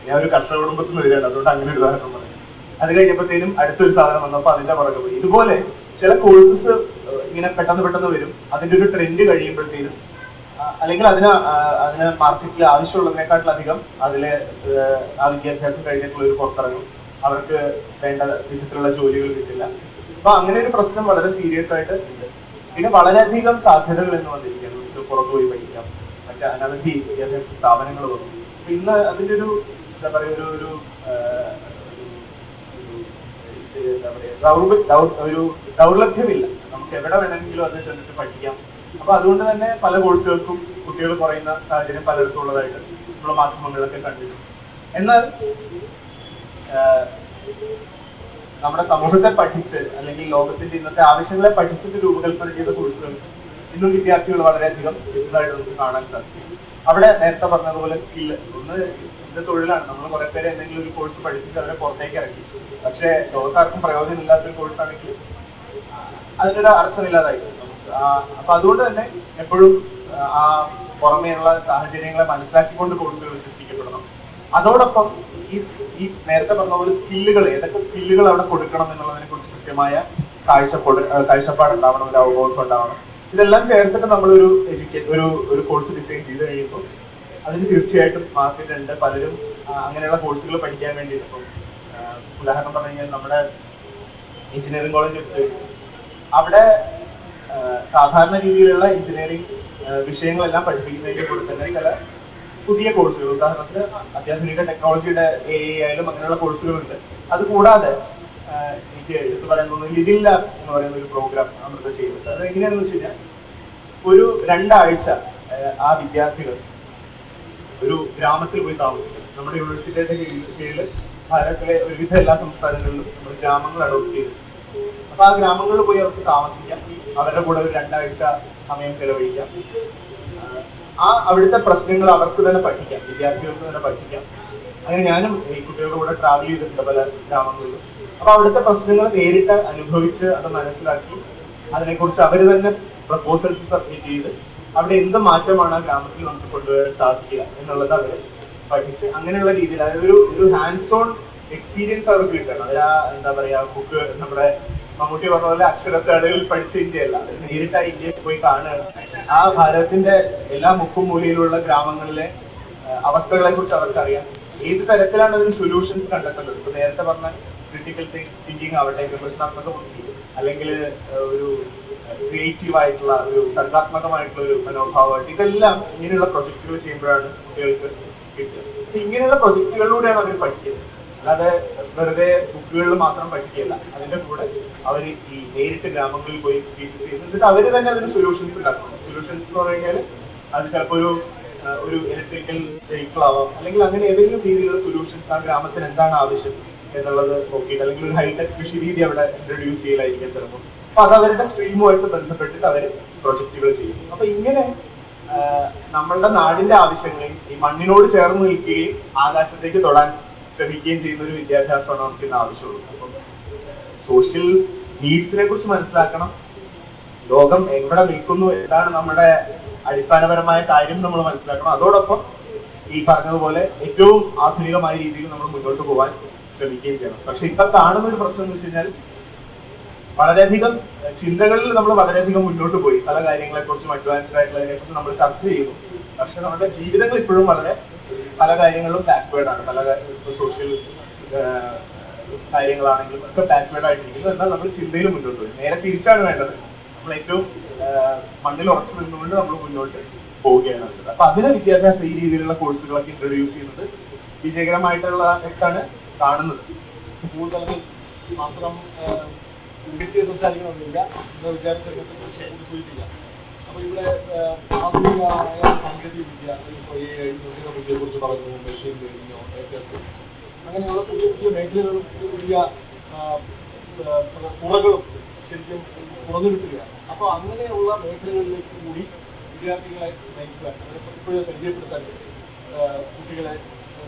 ഞാൻ ഒരു കർഷക കുടുംബത്തിൽ നിന്ന് വരികയാണ്, അതുകൊണ്ട് അങ്ങനെ ഒരു ഉദാഹരണം പറയും. അത് കഴിഞ്ഞപ്പോഴത്തേനും അടുത്തൊരു സാധനം വന്നപ്പോൾ അതിന്റെ പുറകെ പോയി. ഇതുപോലെ ചില കോഴ്സസ് ഇങ്ങനെ പെട്ടെന്ന് വരും. അതിന്റെ ഒരു ട്രെൻഡ് കഴിയുമ്പോഴത്തേനും അല്ലെങ്കിൽ അതിന് മാർക്കറ്റിൽ ആവശ്യമുള്ളതിനെക്കാട്ടിലധികം അതിലെ ആ വിദ്യാഭ്യാസം കഴിഞ്ഞിട്ടുള്ള ഒരു പുറത്തിറങ്ങും. അവർക്ക് വേണ്ട വിധത്തിലുള്ള ജോലികൾ കിട്ടില്ല. അപ്പൊ അങ്ങനെ ഒരു പ്രശ്നം വളരെ സീരിയസ് ആയിട്ട് ഉണ്ട്. പിന്നെ വളരെയധികം സാധ്യതകൾ എന്ന് വന്നിരിക്കുകയാണ്. നമുക്ക് പുറത്തു പോയി പഠിക്കാം, മറ്റ് അനവധി വിദ്യാഭ്യാസ സ്ഥാപനങ്ങൾ വന്നു. അപ്പൊ ഇന്ന് അതിന്റെ ഒരു എന്താ പറയുക ഒരു ദൗർലഭ്യമില്ല. നമുക്ക് എവിടെ വേണമെങ്കിലും അത് ചെന്നിട്ട് പഠിക്കാം. അപ്പൊ അതുകൊണ്ട് തന്നെ പല കോഴ്സുകൾക്കും കുട്ടികൾ കുറയുന്ന സാഹചര്യം പലയിടത്തും ഉള്ളതായിട്ട് നമ്മൾ മാധ്യമങ്ങളിലൊക്കെ കണ്ടിട്ടുണ്ട്. എന്നാൽ നമ്മുടെ സമൂഹത്തെ പഠിച്ച് അല്ലെങ്കിൽ ലോകത്തിന്റെ ഇന്നത്തെ ആവശ്യങ്ങളെ പഠിച്ചിട്ട് രൂപകൽപ്പന ചെയ്ത കോഴ്സുകൾ ഇന്നും വിദ്യാർത്ഥികൾ വളരെയധികം എത്തുന്നതായിട്ട് നമുക്ക് കാണാൻ സാധിക്കും. അവിടെ നേരത്തെ പറഞ്ഞതുപോലെ സ്കില്ല് ഇത് തൊഴിലാണ്. നമ്മൾ കുറെ പേരെ എന്തെങ്കിലും ഒരു കോഴ്സ് പഠിപ്പിച്ച് അവരെ പുറത്തേക്ക് ഇറക്കി. പക്ഷെ ലോകത്താർക്കും പ്രയോജനമില്ലാത്തൊരു കോഴ്സാണെങ്കിൽ അതിനൊരു അർത്ഥമില്ലാതായി. അപ്പൊ അതുകൊണ്ട് തന്നെ എപ്പോഴും ആ പുറമേയുള്ള സാഹചര്യങ്ങളെ മനസ്സിലാക്കിക്കൊണ്ട് കോഴ്സുകൾ സൃഷ്ടിക്കപ്പെടണം. അതോടൊപ്പം ഈ നേരത്തെ പറഞ്ഞ പോലെ സ്കില്ലുകൾ, ഏതൊക്കെ സ്കില്ലുകൾ അവിടെ കൊടുക്കണം എന്നുള്ളതിനെ കുറിച്ച് കൃത്യമായ കാഴ്ചപ്പാടുണ്ടാവണം, ഒരു അവബോധം ഉണ്ടാവണം. ഇതെല്ലാം ചേർത്തിട്ട് നമ്മളൊരു ഒരു കോഴ്സ് ഡിസൈൻ ചെയ്ത് കഴിയുമ്പോൾ അതിന് തീർച്ചയായിട്ടും മാർക്കറ്റ് ഉണ്ട്. പലരും അങ്ങനെയുള്ള കോഴ്സുകൾ പഠിക്കാൻ വേണ്ടിയിട്ട് ഇപ്പം ഉദാഹരണം പറഞ്ഞു കഴിഞ്ഞാൽ നമ്മുടെ എഞ്ചിനീയറിംഗ് കോളേജ് എടുത്ത് അവിടെ സാധാരണ രീതിയിലുള്ള എഞ്ചിനീയറിംഗ് വിഷയങ്ങളെല്ലാം പഠിപ്പിക്കുന്നതിന്റെ കൂടെ തന്നെ ചില പുതിയ കോഴ്സുകൾ, ഉദാഹരണത്തിന് അത്യാധുനിക ടെക്നോളജിയുടെ AI ആയാലും അങ്ങനെയുള്ള കോഴ്സുകളുണ്ട്. അതുകൂടാതെ എനിക്ക് എടുത്ത് പറയാൻ തോന്നുന്നത് ലിവിംഗ് ലാബ്സ് എന്ന് പറയുന്ന ഒരു പ്രോഗ്രാം അമൃത ചെയ്യുന്നുണ്ട്. അത് എങ്ങനെയാണെന്ന് വെച്ച് കഴിഞ്ഞാൽ ഒരു 2 ആഴ്ച ആ വിദ്യാർത്ഥികൾ ഒരു ഗ്രാമത്തിൽ പോയി താമസിക്കും. നമ്മുടെ യൂണിവേഴ്സിറ്റിയുടെ കീഴിൽ ഭാരതത്തിലെ ഒരുവിധ എല്ലാ സംസ്ഥാനങ്ങളിലും നമ്മൾ ഗ്രാമങ്ങൾ അഡോപ്റ്റ് ചെയ്തു. അപ്പൊ ആ ഗ്രാമങ്ങളിൽ പോയി അവർക്ക് താമസിക്കാം, അവരുടെ കൂടെ ഒരു 2 ആഴ്ച സമയം ചെലവഴിക്കാം. അവിടുത്തെ പ്രശ്നങ്ങൾ അവർക്ക് തന്നെ പഠിക്കാം, വിദ്യാർത്ഥികൾക്ക് തന്നെ പഠിക്കാം. അങ്ങനെ ഞാനും ഈ കുട്ടികളുടെ കൂടെ ട്രാവൽ ചെയ്തിട്ടുണ്ട് പല ഗ്രാമങ്ങളിലും. അപ്പൊ അവിടുത്തെ പ്രശ്നങ്ങൾ നേരിട്ട് അനുഭവിച്ച് അത് മനസ്സിലാക്കി അതിനെക്കുറിച്ച് അവർ തന്നെ പ്രപ്പോസൽസ് സബ്മിറ്റ് ചെയ്ത് അവിടെ എന്ത് മാറ്റമാണ് ആ ഗ്രാമത്തിൽ നമുക്ക് കൊണ്ടുവരാൻ സാധിക്കുക എന്നുള്ളത് അവർ പഠിച്ച് അങ്ങനെയുള്ള രീതിയിൽ അതായത് ഒരു ഹാൻഡ്സ് ഓൺ എക്സ്പീരിയൻസ് അവർക്ക് കിട്ടണം. അതിൽ എന്താ പറയാ ബുക്ക് നമ്മുടെ മമ്മൂട്ടി പറഞ്ഞ പോലെ അക്ഷരത്താളുകളിൽ പഠിച്ച ഇന്ത്യയല്ല, നേരിട്ട് ആ ഇന്ത്യയിൽ പോയി കാണുകയാണ്. ആ ഭാരതത്തിന്റെ എല്ലാ മുക്കും മൂലയിലുള്ള ഗ്രാമങ്ങളിലെ അവസ്ഥകളെ കുറിച്ച് അവർക്കറിയാം. ഏത് തരത്തിലാണ് അതിന് സൊല്യൂഷൻസ് കണ്ടെത്തേണ്ടത്. ഇപ്പൊ നേരത്തെ പറഞ്ഞ ക്രിട്ടിക്കൽ തിങ്കിങ് ആവട്ടെ, വിമർശനാത്മക ബുദ്ധി, അല്ലെങ്കിൽ ഒരു ക്രിയേറ്റീവ് ആയിട്ടുള്ള ഒരു സർഗാത്മകമായിട്ടുള്ള ഒരു മനോഭാവമായിട്ട് ഇതെല്ലാം ഇങ്ങനെയുള്ള പ്രൊജക്ടുകൾ ചെയ്യുമ്പോഴാണ് കുട്ടികൾക്ക് കിട്ടുക. ഇങ്ങനെയുള്ള പ്രൊജക്ടുകളിലൂടെയാണ് അവർ പഠിക്കുന്നത്. അല്ലാതെ വെറുതെ ബുക്കുകളിൽ മാത്രം പഠിക്കുകയല്ല. അതിന്റെ കൂടെ അവർ ഈ നേരിട്ട് ഗ്രാമങ്ങളിൽ പോയി എക്സ്പീരിയൻസ് ചെയ്യുന്നു. എന്നിട്ട് അവർ തന്നെ അതിന് സൊല്യൂഷൻസ് ഉണ്ടാക്കണം. സൊല്യൂഷൻസ് എന്ന് പറഞ്ഞു കഴിഞ്ഞാൽ അത് ചിലപ്പോൾ ഒരു ഇലക്ട്രിക്കൽ വെഹിക്കിൾ ആവാം, അല്ലെങ്കിൽ അങ്ങനെ ഏതെങ്കിലും രീതിയിലുള്ള സൊല്യൂഷൻസ് ആ ഗ്രാമത്തിന് എന്താണ് ആവശ്യം എന്നുള്ളത് നോക്കിയിട്ട്, അല്ലെങ്കിൽ ഒരു ഹൈടെക് കൃഷി രീതി അവിടെ ഇൻട്രൊഡ്യൂസ് ചെയ്യലായിരിക്കും ചിലപ്പോൾ. അപ്പൊ അത് അവരുടെ സ്ട്രീമുമായിട്ട് ബന്ധപ്പെട്ടിട്ട് അവർ പ്രൊജക്റ്റുകൾ ചെയ്യും. അപ്പൊ ഇങ്ങനെ നമ്മളുടെ നാടിന്റെ ആവശ്യങ്ങളെയും ഈ മണ്ണിനോട് ചേർന്ന് നിൽക്കുകയും ആകാശത്തേക്ക് തൊടാൻ ശ്രമിക്കുകയും ചെയ്യുന്ന ഒരു വിദ്യാഭ്യാസമാണ് നമുക്ക് ഇന്ന് ആവശ്യമുള്ളത്. അപ്പം സോഷ്യൽ നീഡ്സിനെ കുറിച്ച് മനസ്സിലാക്കണം, ലോകം എവിടെ നിൽക്കുന്നു, എന്താണ് നമ്മുടെ അടിസ്ഥാനപരമായ കാര്യം നമ്മൾ മനസ്സിലാക്കണം. അതോടൊപ്പം ഈ പറഞ്ഞതുപോലെ ഏറ്റവും ആധുനികമായ രീതിയിൽ നമ്മൾ മുന്നോട്ട് പോകാൻ ശ്രമിക്കുകയും ചെയ്യണം. പക്ഷെ ഇപ്പൊ കാണുന്ന ഒരു പ്രശ്നം എന്ന് വെച്ച് കഴിഞ്ഞാൽ വളരെയധികം ചിന്തകളിൽ നമ്മൾ വളരെയധികം മുന്നോട്ട് പോയി, പല കാര്യങ്ങളെ കുറിച്ചും അഡ്വാൻസ്ഡ് ആയിട്ടുള്ളതിനെ കുറിച്ച് നമ്മൾ ചർച്ച ചെയ്യുന്നു. പക്ഷെ നമ്മുടെ ജീവിതങ്ങൾ ഇപ്പോഴും വളരെ പല കാര്യങ്ങളിലും ബാക്ക്വേർഡ് ആണ്. പല സോഷ്യൽ കാര്യങ്ങളാണെങ്കിലും ഒക്കെ ബാക്ക്വേർഡ് ആയിട്ടിരിക്കുന്നത്. എന്നാൽ നമ്മൾ ചിന്തയിൽ മുന്നോട്ട് പോയി. നേരെ തിരിച്ചാണ് വേണ്ടത്. നമ്മൾ ഏറ്റവും മണ്ണിൽ ഉറച്ചു നിന്നുകൊണ്ട് നമ്മൾ മുന്നോട്ട് പോവുകയാണ് വേണ്ടത്. അപ്പൊ അതിന് വിദ്യാഭ്യാസം ഈ രീതിയിലുള്ള കോഴ്സുകളൊക്കെ ഇൻട്രൊഡ്യൂസ് ചെയ്യുന്നത് വിജയകരമായിട്ടുള്ളതായിട്ടാണ് കാണുന്നത്. സ്കൂൾ തലത്തിൽ മാത്രം സംസാരിക്കണമെന്നില്ല, വിദ്യാഭ്യാസ രംഗത്തെ കുറിച്ച് സൂചിപ്പിക്കാം. അപ്പോൾ ഇവിടെ ആധുനികമായ സാങ്കേതിക വിദ്യ, ഇപ്പോൾ AI കുറിച്ച് പറഞ്ഞു, മെഷീൻ ലേണിങ്ങോ, ഡേറ്റാ സയൻസ്, അങ്ങനെയുള്ള പുതിയ പുതിയ മേഖലകളും പുതിയ തുറകളും ശരിക്കും തുറന്നു കിട്ടുകയാണ്. അപ്പോൾ അങ്ങനെയുള്ള മേഖലകളിലേക്ക് കൂടി വിദ്യാർത്ഥികളെ നയിക്കുവാൻ, അവരെ ഇപ്പോഴും പരിചയപ്പെടുത്താൻ വേണ്ടി കുട്ടികളെ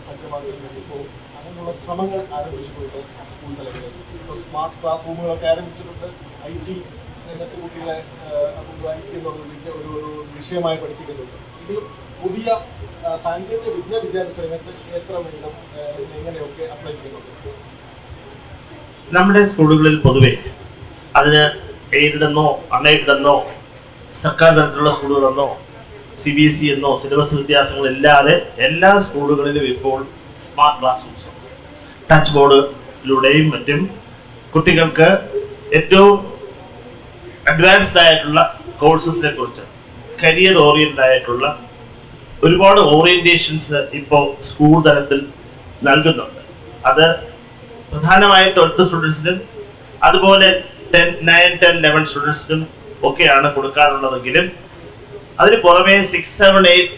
സജ്ജമാക്കാൻ വേണ്ടി ഇപ്പോൾ അങ്ങനെയുള്ള ശ്രമങ്ങൾ ആരംഭിച്ചിട്ടുണ്ട്. സ്കൂൾ തലങ്ങളിൽ ഇപ്പോൾ സ്മാർട്ട് ക്ലാസ് റൂമുകളൊക്കെ ആരംഭിച്ചിട്ടുണ്ട്. IT രംഗത്ത് കുട്ടികളെ IT എന്നുള്ളത് ഒരു വിഷയമായി പഠിപ്പിക്കുന്നുണ്ട്. എങ്കിലും പുതിയ സാങ്കേതിക വിദ്യാഭ്യാസ രംഗത്ത് എത്ര വേണം, എങ്ങനെയൊക്കെ അപ്ലൈ ചെയ്യുന്നുണ്ട്? നമ്മുടെ സ്കൂളുകളിൽ പൊതുവെ അതിന് എയ്ഡഡ് എന്നോ അൺഎയ്ഡഡ് എന്നോ സർക്കാർ തലത്തിലുള്ള സ്കൂളുകളെന്നോ CBSE എന്നോ സിലബസ് വ്യത്യാസങ്ങളില്ലാതെ എല്ലാ സ്കൂളുകളിലും ഇപ്പോൾ സ്മാർട്ട് ക്ലാസ് റൂംസ് ഉണ്ട്. ടച്ച് ബോർഡിലൂടെയും മറ്റും കുട്ടികൾക്ക് ഏറ്റവും അഡ്വാൻസ്ഡ് ആയിട്ടുള്ള കോഴ്സസിനെ കുറിച്ച്, കരിയർ ഓറിയന്റഡ് ആയിട്ടുള്ള ഒരുപാട് ഓറിയന്റേഷൻസ് ഇപ്പോൾ സ്കൂൾ തലത്തിൽ നൽകുന്നുണ്ട്. അത് പ്രധാനമായിട്ട് 12th സ്റ്റുഡൻസിനും അതുപോലെ 10, 9, 10, 11 സ്റ്റുഡൻസിനും ഒക്കെയാണ് കൊടുക്കാറുള്ളതെങ്കിലും അതിന് പുറമെ 6, 7, 8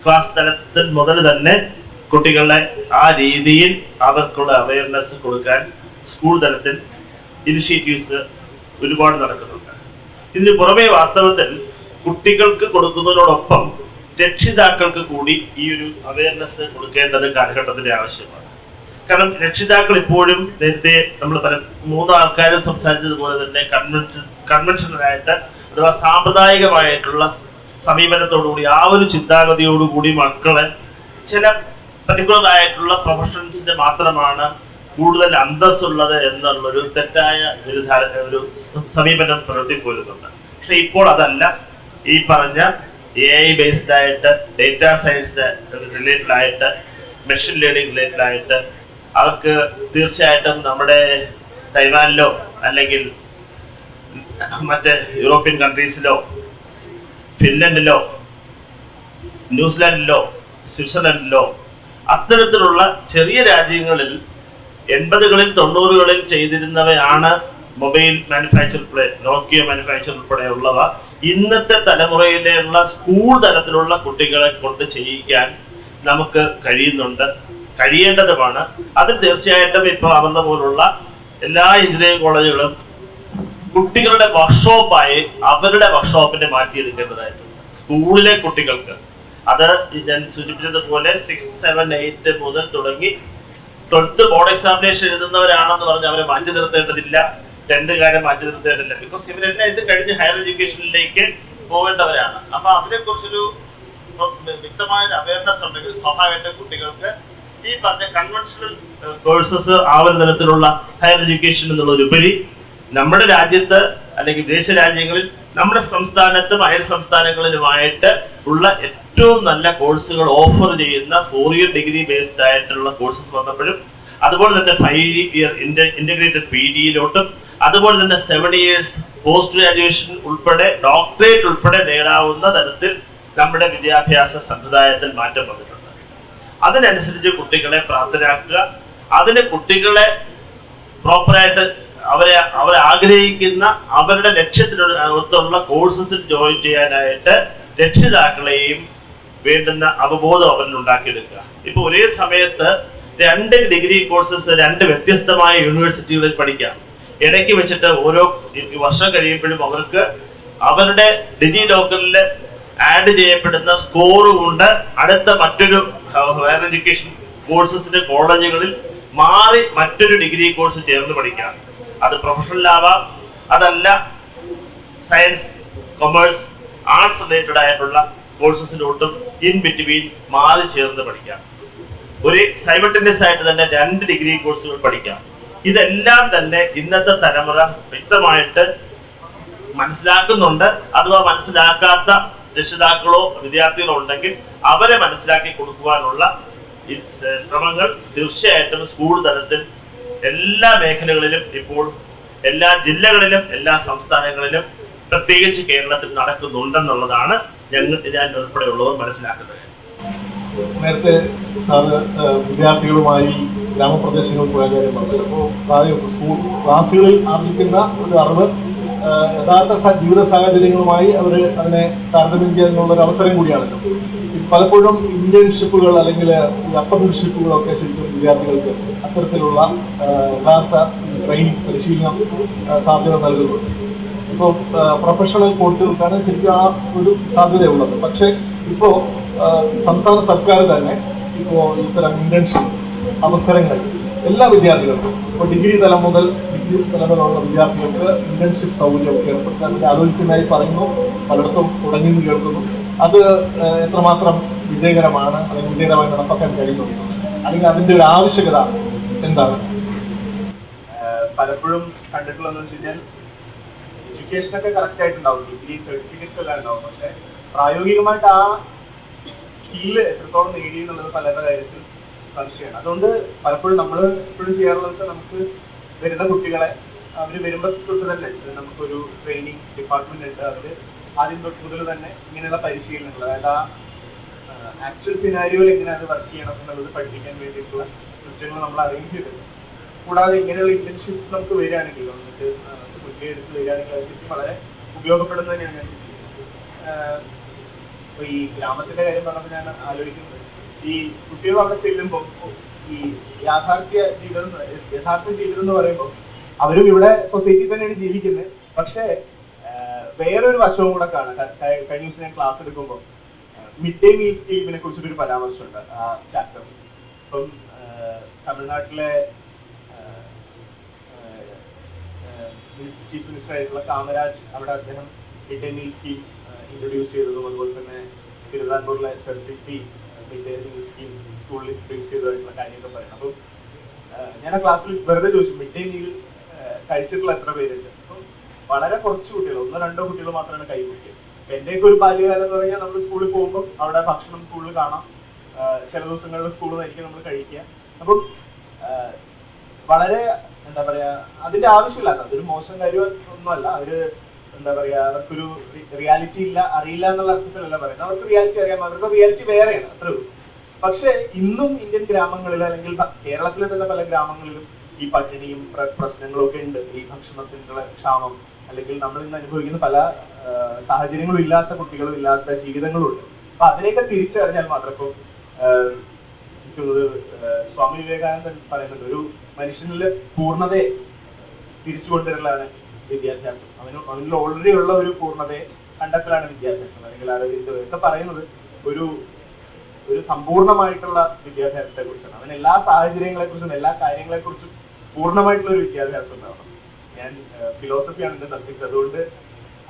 ക്ലാസ് തലത്തിൽ മുതൽ തന്നെ കുട്ടികളെ ആ രീതിയിൽ അവർക്കുള്ള അവയർനെസ് കൊടുക്കാൻ സ്കൂൾ തലത്തിൽ ഇനിഷ്യേറ്റീവ്സ് ഒരുപാട് നടക്കുന്നുണ്ട്. ഇതിന് പുറമെ വാസ്തവത്തിൽ കുട്ടികൾക്ക് കൊടുക്കുന്നതിനോടൊപ്പം രക്ഷിതാക്കൾക്ക് കൂടി ഈ ഒരു അവയർനെസ് കൊടുക്കേണ്ടത് കാലഘട്ടത്തിന്റെ ആവശ്യമാണ്. കാരണം രക്ഷിതാക്കൾ ഇപ്പോഴും നേരത്തെ നമ്മൾ പല 3 ആൾക്കാരും സംസാരിച്ചതുപോലെ തന്നെ കൺവെൻഷനലായിട്ട് അഥവാ സാമ്പ്രദായികമായിട്ടുള്ള സമീപനത്തോടുകൂടി ആ ഒരു ചിന്താഗതിയോടുകൂടി മക്കളെ ചില പർട്ടിക്കുലർ ആയിട്ടുള്ള പ്രൊഫഷൻസിന് മാത്രമാണ് കൂടുതൽ അന്തസ്സുള്ളത് എന്നുള്ളൊരു തെറ്റായ ഒരു സമീപനം പ്രവർത്തിപ്പോരുന്നുണ്ട്. പക്ഷെ ഇപ്പോൾ അതല്ല. ഈ പറഞ്ഞ AI ബേസ്ഡ് ആയിട്ട്, ഡേറ്റാ സയൻസ് റിലേറ്റഡ് ആയിട്ട്, മെഷീൻ ലേണിംഗ് റിലേറ്റഡ് ആയിട്ട് അവർക്ക് തീർച്ചയായിട്ടും നമ്മുടെ തൈവാനിലോ അല്ലെങ്കിൽ മറ്റ് യൂറോപ്യൻ കൺട്രീസിലോ ഫിൻലൻഡിലോ ന്യൂസിലാൻഡിലോ സ്വിറ്റ്സർലൻഡിലോ അത്തരത്തിലുള്ള ചെറിയ രാജ്യങ്ങളിൽ 80കളിൽ 90കളിൽ ചെയ്തിരുന്നവയാണ് മൊബൈൽ മാനുഫാക്ചർ ഉൾപ്പെടെ, നോക്കിയ മാനുഫാക്ചർ ഉൾപ്പെടെയുള്ളവ ഇന്നത്തെ തലമുറയിലുള്ള സ്കൂൾ തലത്തിലുള്ള കുട്ടികളെ കൊണ്ട് ചെയ്യിക്കാൻ നമുക്ക് കഴിയേണ്ടതുമാണ്. അതിൽ തീർച്ചയായിട്ടും ഇപ്പോൾ അമൃത പോലുള്ള എല്ലാ എഞ്ചിനീയറിംഗ് കോളേജുകളും കുട്ടികളുടെ വർക്ക്ഷോപ്പായി അവരുടെ വർക്ക്ഷോപ്പിനെ മാറ്റിയെടുക്കേണ്ടതായിട്ടുണ്ട്. സ്കൂളിലെ കുട്ടികൾക്ക് അത് ഞാൻ സൂചിപ്പിച്ചതുപോലെ 6, 7, 8 മുതൽ തുടങ്ങി 12th ബോർഡ് എക്സാമിനേഷൻ എഴുതുന്നവരാണെന്ന് പറഞ്ഞ് അവരെ മാറ്റി നിർത്തേണ്ടതില്ല. 10th മാറ്റി നിർത്തേണ്ടതില്ല. ബിക്കോസ് ഇവരെല്ലാം ഇത് കഴിഞ്ഞ് ഹയർ എഡ്യൂക്കേഷനിലേക്ക് പോകേണ്ടവരാണ്. അപ്പൊ അതിനെക്കുറിച്ചൊരു വ്യക്തമായ അവയർനെസ് ഉണ്ടെങ്കിൽ സ്വാഭാവികമായിട്ടും കുട്ടികൾക്ക് ഈ പറഞ്ഞ കൺവെൻഷണൽ കോഴ്സസ് ആ ഒരു തരത്തിലുള്ള ഹയർ എഡ്യൂക്കേഷൻ എന്നുള്ളതിലുപരി നമ്മുടെ രാജ്യത്ത് അല്ലെങ്കിൽ വിദേശ രാജ്യങ്ങളിൽ നമ്മുടെ സംസ്ഥാനത്തും അയൽ സംസ്ഥാനങ്ങളിലുമായിട്ട് ഉള്ള ഏറ്റവും നല്ല കോഴ്സുകൾ ഓഫർ ചെയ്യുന്ന 4-year ഡിഗ്രി ബേസ്ഡ് ആയിട്ടുള്ള കോഴ്സസ് വന്നപ്പോഴും, അതുപോലെ തന്നെ 5-year ഇന്റഗ്രേറ്റഡ് PGയിലോട്ടും, അതുപോലെ തന്നെ 7 years പോസ്റ്റ് ഗ്രാജുവേഷൻ ഉൾപ്പെടെ ഡോക്ടറേറ്റ് ഉൾപ്പെടെ നേടാവുന്ന തരത്തിൽ നമ്മുടെ വിദ്യാഭ്യാസ സമ്പ്രദായത്തിൽ മാറ്റം വന്നിട്ടുണ്ട്. അതിനനുസരിച്ച് കുട്ടികളെ പ്രാപ്തരാക്കുക, അതിന് കുട്ടികളെ പ്രോപ്പറായിട്ട് അവരെ ആഗ്രഹിക്കുന്ന അവരുടെ ലക്ഷ്യത്തിനൊത്തുള്ള കോഴ്സസിൽ ജോയിൻ ചെയ്യാനായിട്ട് രക്ഷിതാക്കളെയും വേണ്ടുന്ന അവബോധം അവരിൽ ഉണ്ടാക്കിയെടുക്കുക. ഇപ്പൊ ഒരേ സമയത്ത് 2 ഡിഗ്രി കോഴ്സസ് 2 വ്യത്യസ്തമായ യൂണിവേഴ്സിറ്റികളിൽ പഠിക്കാം. ഇടയ്ക്ക് വെച്ചിട്ട് ഓരോ വർഷം കഴിയുമ്പോഴും അവർക്ക് അവരുടെ ഡിജി ലോക്കറിൽ ആഡ് ചെയ്യപ്പെടുന്ന സ്കോർ കൊണ്ട് അടുത്ത മറ്റൊരു ഹയർ എഡ്യൂക്കേഷൻ കോഴ്സസിന്റെ കോളേജുകളിൽ മാറി മറ്റൊരു ഡിഗ്രി കോഴ്സ് ചേർന്ന് പഠിക്കാം. അത് പ്രൊഫഷണൽ ആവാം, അതല്ല സയൻസ്, കൊമേഴ്സ്, ആർട്സ് റിലേറ്റഡ് ആയിട്ടുള്ള കോഴ്സസിലോട്ടും ഇൻ ബിറ്റ്വീൻ മാറി ചേർന്ന് പഠിക്കാം. ഒരു സൈമൾട്ടേനിയസ് ആയിട്ട് തന്നെ 2 ഡിഗ്രി കോഴ്സുകൾ പഠിക്കാം. ഇതെല്ലാം തന്നെ ഇന്നത്തെ തലമുറ വ്യക്തമായിട്ട് മനസ്സിലാക്കുന്നുണ്ട്. അഥവാ മനസ്സിലാക്കാത്ത രക്ഷിതാക്കളോ വിദ്യാർത്ഥികളോ ഉണ്ടെങ്കിൽ അവരെ മനസ്സിലാക്കി കൊടുക്കുവാനുള്ള ശ്രമങ്ങൾ തീർച്ചയായിട്ടും സ്കൂൾ തലത്തിൽ എല്ലാ മേഖലകളിലും ഇപ്പോൾ എല്ലാ ജില്ലകളിലും എല്ലാ സംസ്ഥാനങ്ങളിലും പ്രത്യേകിച്ച് കേരളത്തിൽ നടക്കുന്നുണ്ടെന്നുള്ളതാണ് ഞാൻ ഉൾപ്പെടെയുള്ളവർ മനസ്സിലാക്കുന്നത്. നേരത്തെ സാറ് വിദ്യാർത്ഥികളുമായി ഗ്രാമപ്രദേശങ്ങളിൽ പോയ കാര്യം പറഞ്ഞു. അപ്പോൾ സ്കൂൾ ക്ലാസ്സുകളിൽ ആർജിക്കുന്ന ഒരു അറിവ് യഥാർത്ഥ ജീവിത സാഹചര്യങ്ങളുമായി അവർ അതിനെ താരതമ്യം ചെയ്യാനുള്ള ഒരു അവസരം കൂടിയാണല്ലോ. പലപ്പോഴും ഇന്റേൺഷിപ്പുകൾ അല്ലെങ്കിൽ ഈ അപ്രന്റീസ്ഷിപ്പുകളൊക്കെ ശരിക്കും വിദ്യാർത്ഥികൾക്ക് അത്തരത്തിലുള്ള യഥാർത്ഥ ട്രെയിനിങ് പരിശീലനം സാധ്യത നൽകുന്നുണ്ട്. ഇപ്പോൾ പ്രൊഫഷണൽ കോഴ്സുകൾക്കാണ് ശരിക്കും ആ ഒരു സാധ്യതയുള്ളത്. പക്ഷേ ഇപ്പോൾ സംസ്ഥാന സർക്കാർ തന്നെ ഇപ്പോൾ ഇത്തരം ഇന്റേൺഷിപ്പ് അവസരങ്ങൾ എല്ലാ വിദ്യാർത്ഥികൾക്കും ഇപ്പോൾ ഡിഗ്രി തലം മുതൽ തലമുറയുള്ള വിദ്യാർത്ഥികൾക്ക് ഇന്റേൺഷിപ്പ് സൗകര്യമൊക്കെ ഏർപ്പെടുത്താൻ ആലോചിക്കുന്നതായി പറയുന്നു. പലയിടത്തും തുടങ്ങിയെന്ന് കേൾക്കുന്നു. അത് എത്രമാത്രം വിജയകരമാണ് അല്ലെങ്കിൽ വിജയകരമായി നടപ്പാക്കാൻ കഴിയുന്നു, അല്ലെങ്കിൽ അതിൻ്റെ ഒരു ആവശ്യകത എന്താണ്? പലപ്പോഴും കണ്ടിട്ടുള്ളതെന്ന് വെച്ച് കഴിഞ്ഞാൽ എഡ്യൂക്കേഷനൊക്കെ കറക്റ്റ് ആയിട്ടുണ്ടാവും, ഡിഗ്രി സർട്ടിഫിക്കറ്റ്സ് എല്ലാം ഉണ്ടാവും. പക്ഷെ പ്രായോഗികമായിട്ട് ആ സ്കില്ല് എത്രത്തോളം നേടി എന്നുള്ളത് പലരുടെ കാര്യത്തിൽ സംശയമാണ്. അതുകൊണ്ട് പലപ്പോഴും നമ്മൾ എപ്പോഴും ചെയ്യാറുള്ളത് വെച്ചാൽ നമുക്ക് വരുന്ന കുട്ടികളെ അവർ വരുമ്പോൾ തൊട്ട് തന്നെ നമുക്കൊരു ട്രെയിനിങ് ഡിപ്പാർട്ട്മെന്റ് ഉണ്ട്. അവർ ആദ്യം തൊട്ട് മുതൽ തന്നെ ഇങ്ങനെയുള്ള പരിശീലനങ്ങൾ, അതായത് ആ ആക്ച്വൽ സിനാരിയോയിൽ എങ്ങനെ അത് വർക്ക് ചെയ്യണം എന്നുള്ളത് പഠിപ്പിക്കാൻ വേണ്ടിയിട്ടുള്ള സിസ്റ്റങ്ങൾ നമ്മൾ അറേഞ്ച് ചെയ്തിട്ടുണ്ട്. കൂടാതെ ഇങ്ങനെയുള്ള ഇന്റേൺഷിപ്സ് നമുക്ക് വരികയാണെങ്കിൽ നമുക്ക് മുൻകൈ എടുത്ത് വരികയാണെങ്കിൽ അത് ശരിക്കും വളരെ ഉപയോഗപ്പെടുന്നത് തന്നെയാണ് ഞാൻ ചിന്തിക്കുന്നത്. അപ്പോൾ ഈ ഗ്രാമത്തിന്റെ കാര്യം പറഞ്ഞപ്പോൾ ഞാൻ ആലോചിക്കുന്നത്, ഈ കുട്ടികൾ അവിടെ ചെല്ലുമ്പോൾ ഈ യഥാർത്ഥ ജീവിതം എന്ന് പറയുമ്പോൾ അവരും ഇവിടെ സൊസൈറ്റി തന്നെയാണ് ജീവിക്കുന്നത്. പക്ഷേ വേറൊരു വശവും കൂടെ കാണാം. കഴിഞ്ഞ ദിവസം ഞാൻ ക്ലാസ് എടുക്കുമ്പോൾ മിഡ് ഡേ മീൽ സ്കീമിനെ കുറിച്ചിട്ടൊരു പരാമർശമുണ്ട് ആ ചാപ്റ്റർ. ഇപ്പം തമിഴ്നാട്ടിലെ ചീഫ് മിനിസ്റ്റർ ആയിട്ടുള്ള കാമരാജ് അവിടെ അദ്ദേഹം mid day meal scheme introduce ചെയ്തതും, അതുപോലെ തന്നെ തിരുവിതാംകൂറിലെ സർസിറ്റി മിഡ് ഡേ മീൽ സ്കീം സ്കൂളിൽ ഇൻട്രൊഡ്യൂസ് ചെയ്തതായിട്ടുള്ള കാര്യമൊക്കെ പറയുന്നത്. അപ്പം ഞാൻ ആ ക്ലാസ്സിൽ വെറുതെ ചോദിച്ചു, മിഡ് ഡേ മീൽ കഴിച്ചിട്ടുള്ള എത്ര പേരുണ്ട്? അപ്പം വളരെ കുറച്ച് കുട്ടികൾ, 1-2 കുട്ടികൾ മാത്രമാണ് കൈപിടിക്കുക. എന്റെയൊക്കെ ഒരു ബാല്യകാലം എന്ന് പറഞ്ഞാൽ നമ്മൾ സ്കൂളിൽ പോകുമ്പോൾ അവിടെ ഭക്ഷണം സ്കൂളിൽ കാണാം, ചില ദിവസങ്ങളിൽ സ്കൂളിൽ നിന്നായിരിക്കും നമ്മൾ കഴിക്കുക. അപ്പം വളരെ എന്താ പറയാ, അതിന്റെ ആവശ്യമില്ലാത്ത, അതൊരു മോശം കാര്യം ഒന്നുമല്ല. അവര് എന്താ പറയാ, അവർക്കൊരു റിയാലിറ്റി ഇല്ല, അറിയില്ല എന്നുള്ള അർത്ഥത്തിലല്ല പറയുന്നത്. അവർക്ക് റിയാലിറ്റി അറിയാം, അവരുടെ റിയാലിറ്റി വേറെയാണ്, അത്രേ ഉള്ളൂ. പക്ഷെ ഇന്നും ഇന്ത്യൻ ഗ്രാമങ്ങളിൽ അല്ലെങ്കിൽ കേരളത്തിലെ തന്നെ പല ഗ്രാമങ്ങളിലും ഈ പട്ടിണിയും പ്രശ്നങ്ങളും ഒക്കെ ഉണ്ട്. ഈ ഭക്ഷണത്തിനുള്ള ക്ഷാമം, അല്ലെങ്കിൽ നമ്മൾ ഇന്ന് അനുഭവിക്കുന്ന പല സാഹചര്യങ്ങളും ഇല്ലാത്ത കുട്ടികളും ഇല്ലാത്ത ജീവിതങ്ങളും ഉണ്ട്. അപ്പൊ അതിനെയൊക്കെ തിരിച്ചറിഞ്ഞാൽ മാത്രം, ഇപ്പോൾ സ്വാമി വിവേകാനന്ദൻ പറയുന്നുണ്ട്, ഒരു മനുഷ്യനില് പൂർണ്ണതയെ തിരിച്ചു കൊണ്ടുവരലാണ് വിദ്യാഭ്യാസം. അവനിൽ ഓൾറെഡി ഉള്ള ഒരു പൂർണ്ണതയെ കണ്ടെത്തലാണ് വിദ്യാഭ്യാസം, അല്ലെങ്കിൽ ആരോഗ്യത്തെ ഒക്കെ പറയുന്നത് ഒരു സമ്പൂർണ്ണമായിട്ടുള്ള വിദ്യാഭ്യാസത്തെ കുറിച്ചാണ്. അവന് എല്ലാ സാഹചര്യങ്ങളെ കുറിച്ചും എല്ലാ കാര്യങ്ങളെ കുറിച്ചും പൂർണ്ണമായിട്ടുള്ള ഒരു വിദ്യാഭ്യാസം ഉണ്ടാവണം. ഞാൻ ഫിലോസഫിയാണ് എന്റെ സബ്ജക്ട്, അതുകൊണ്ട്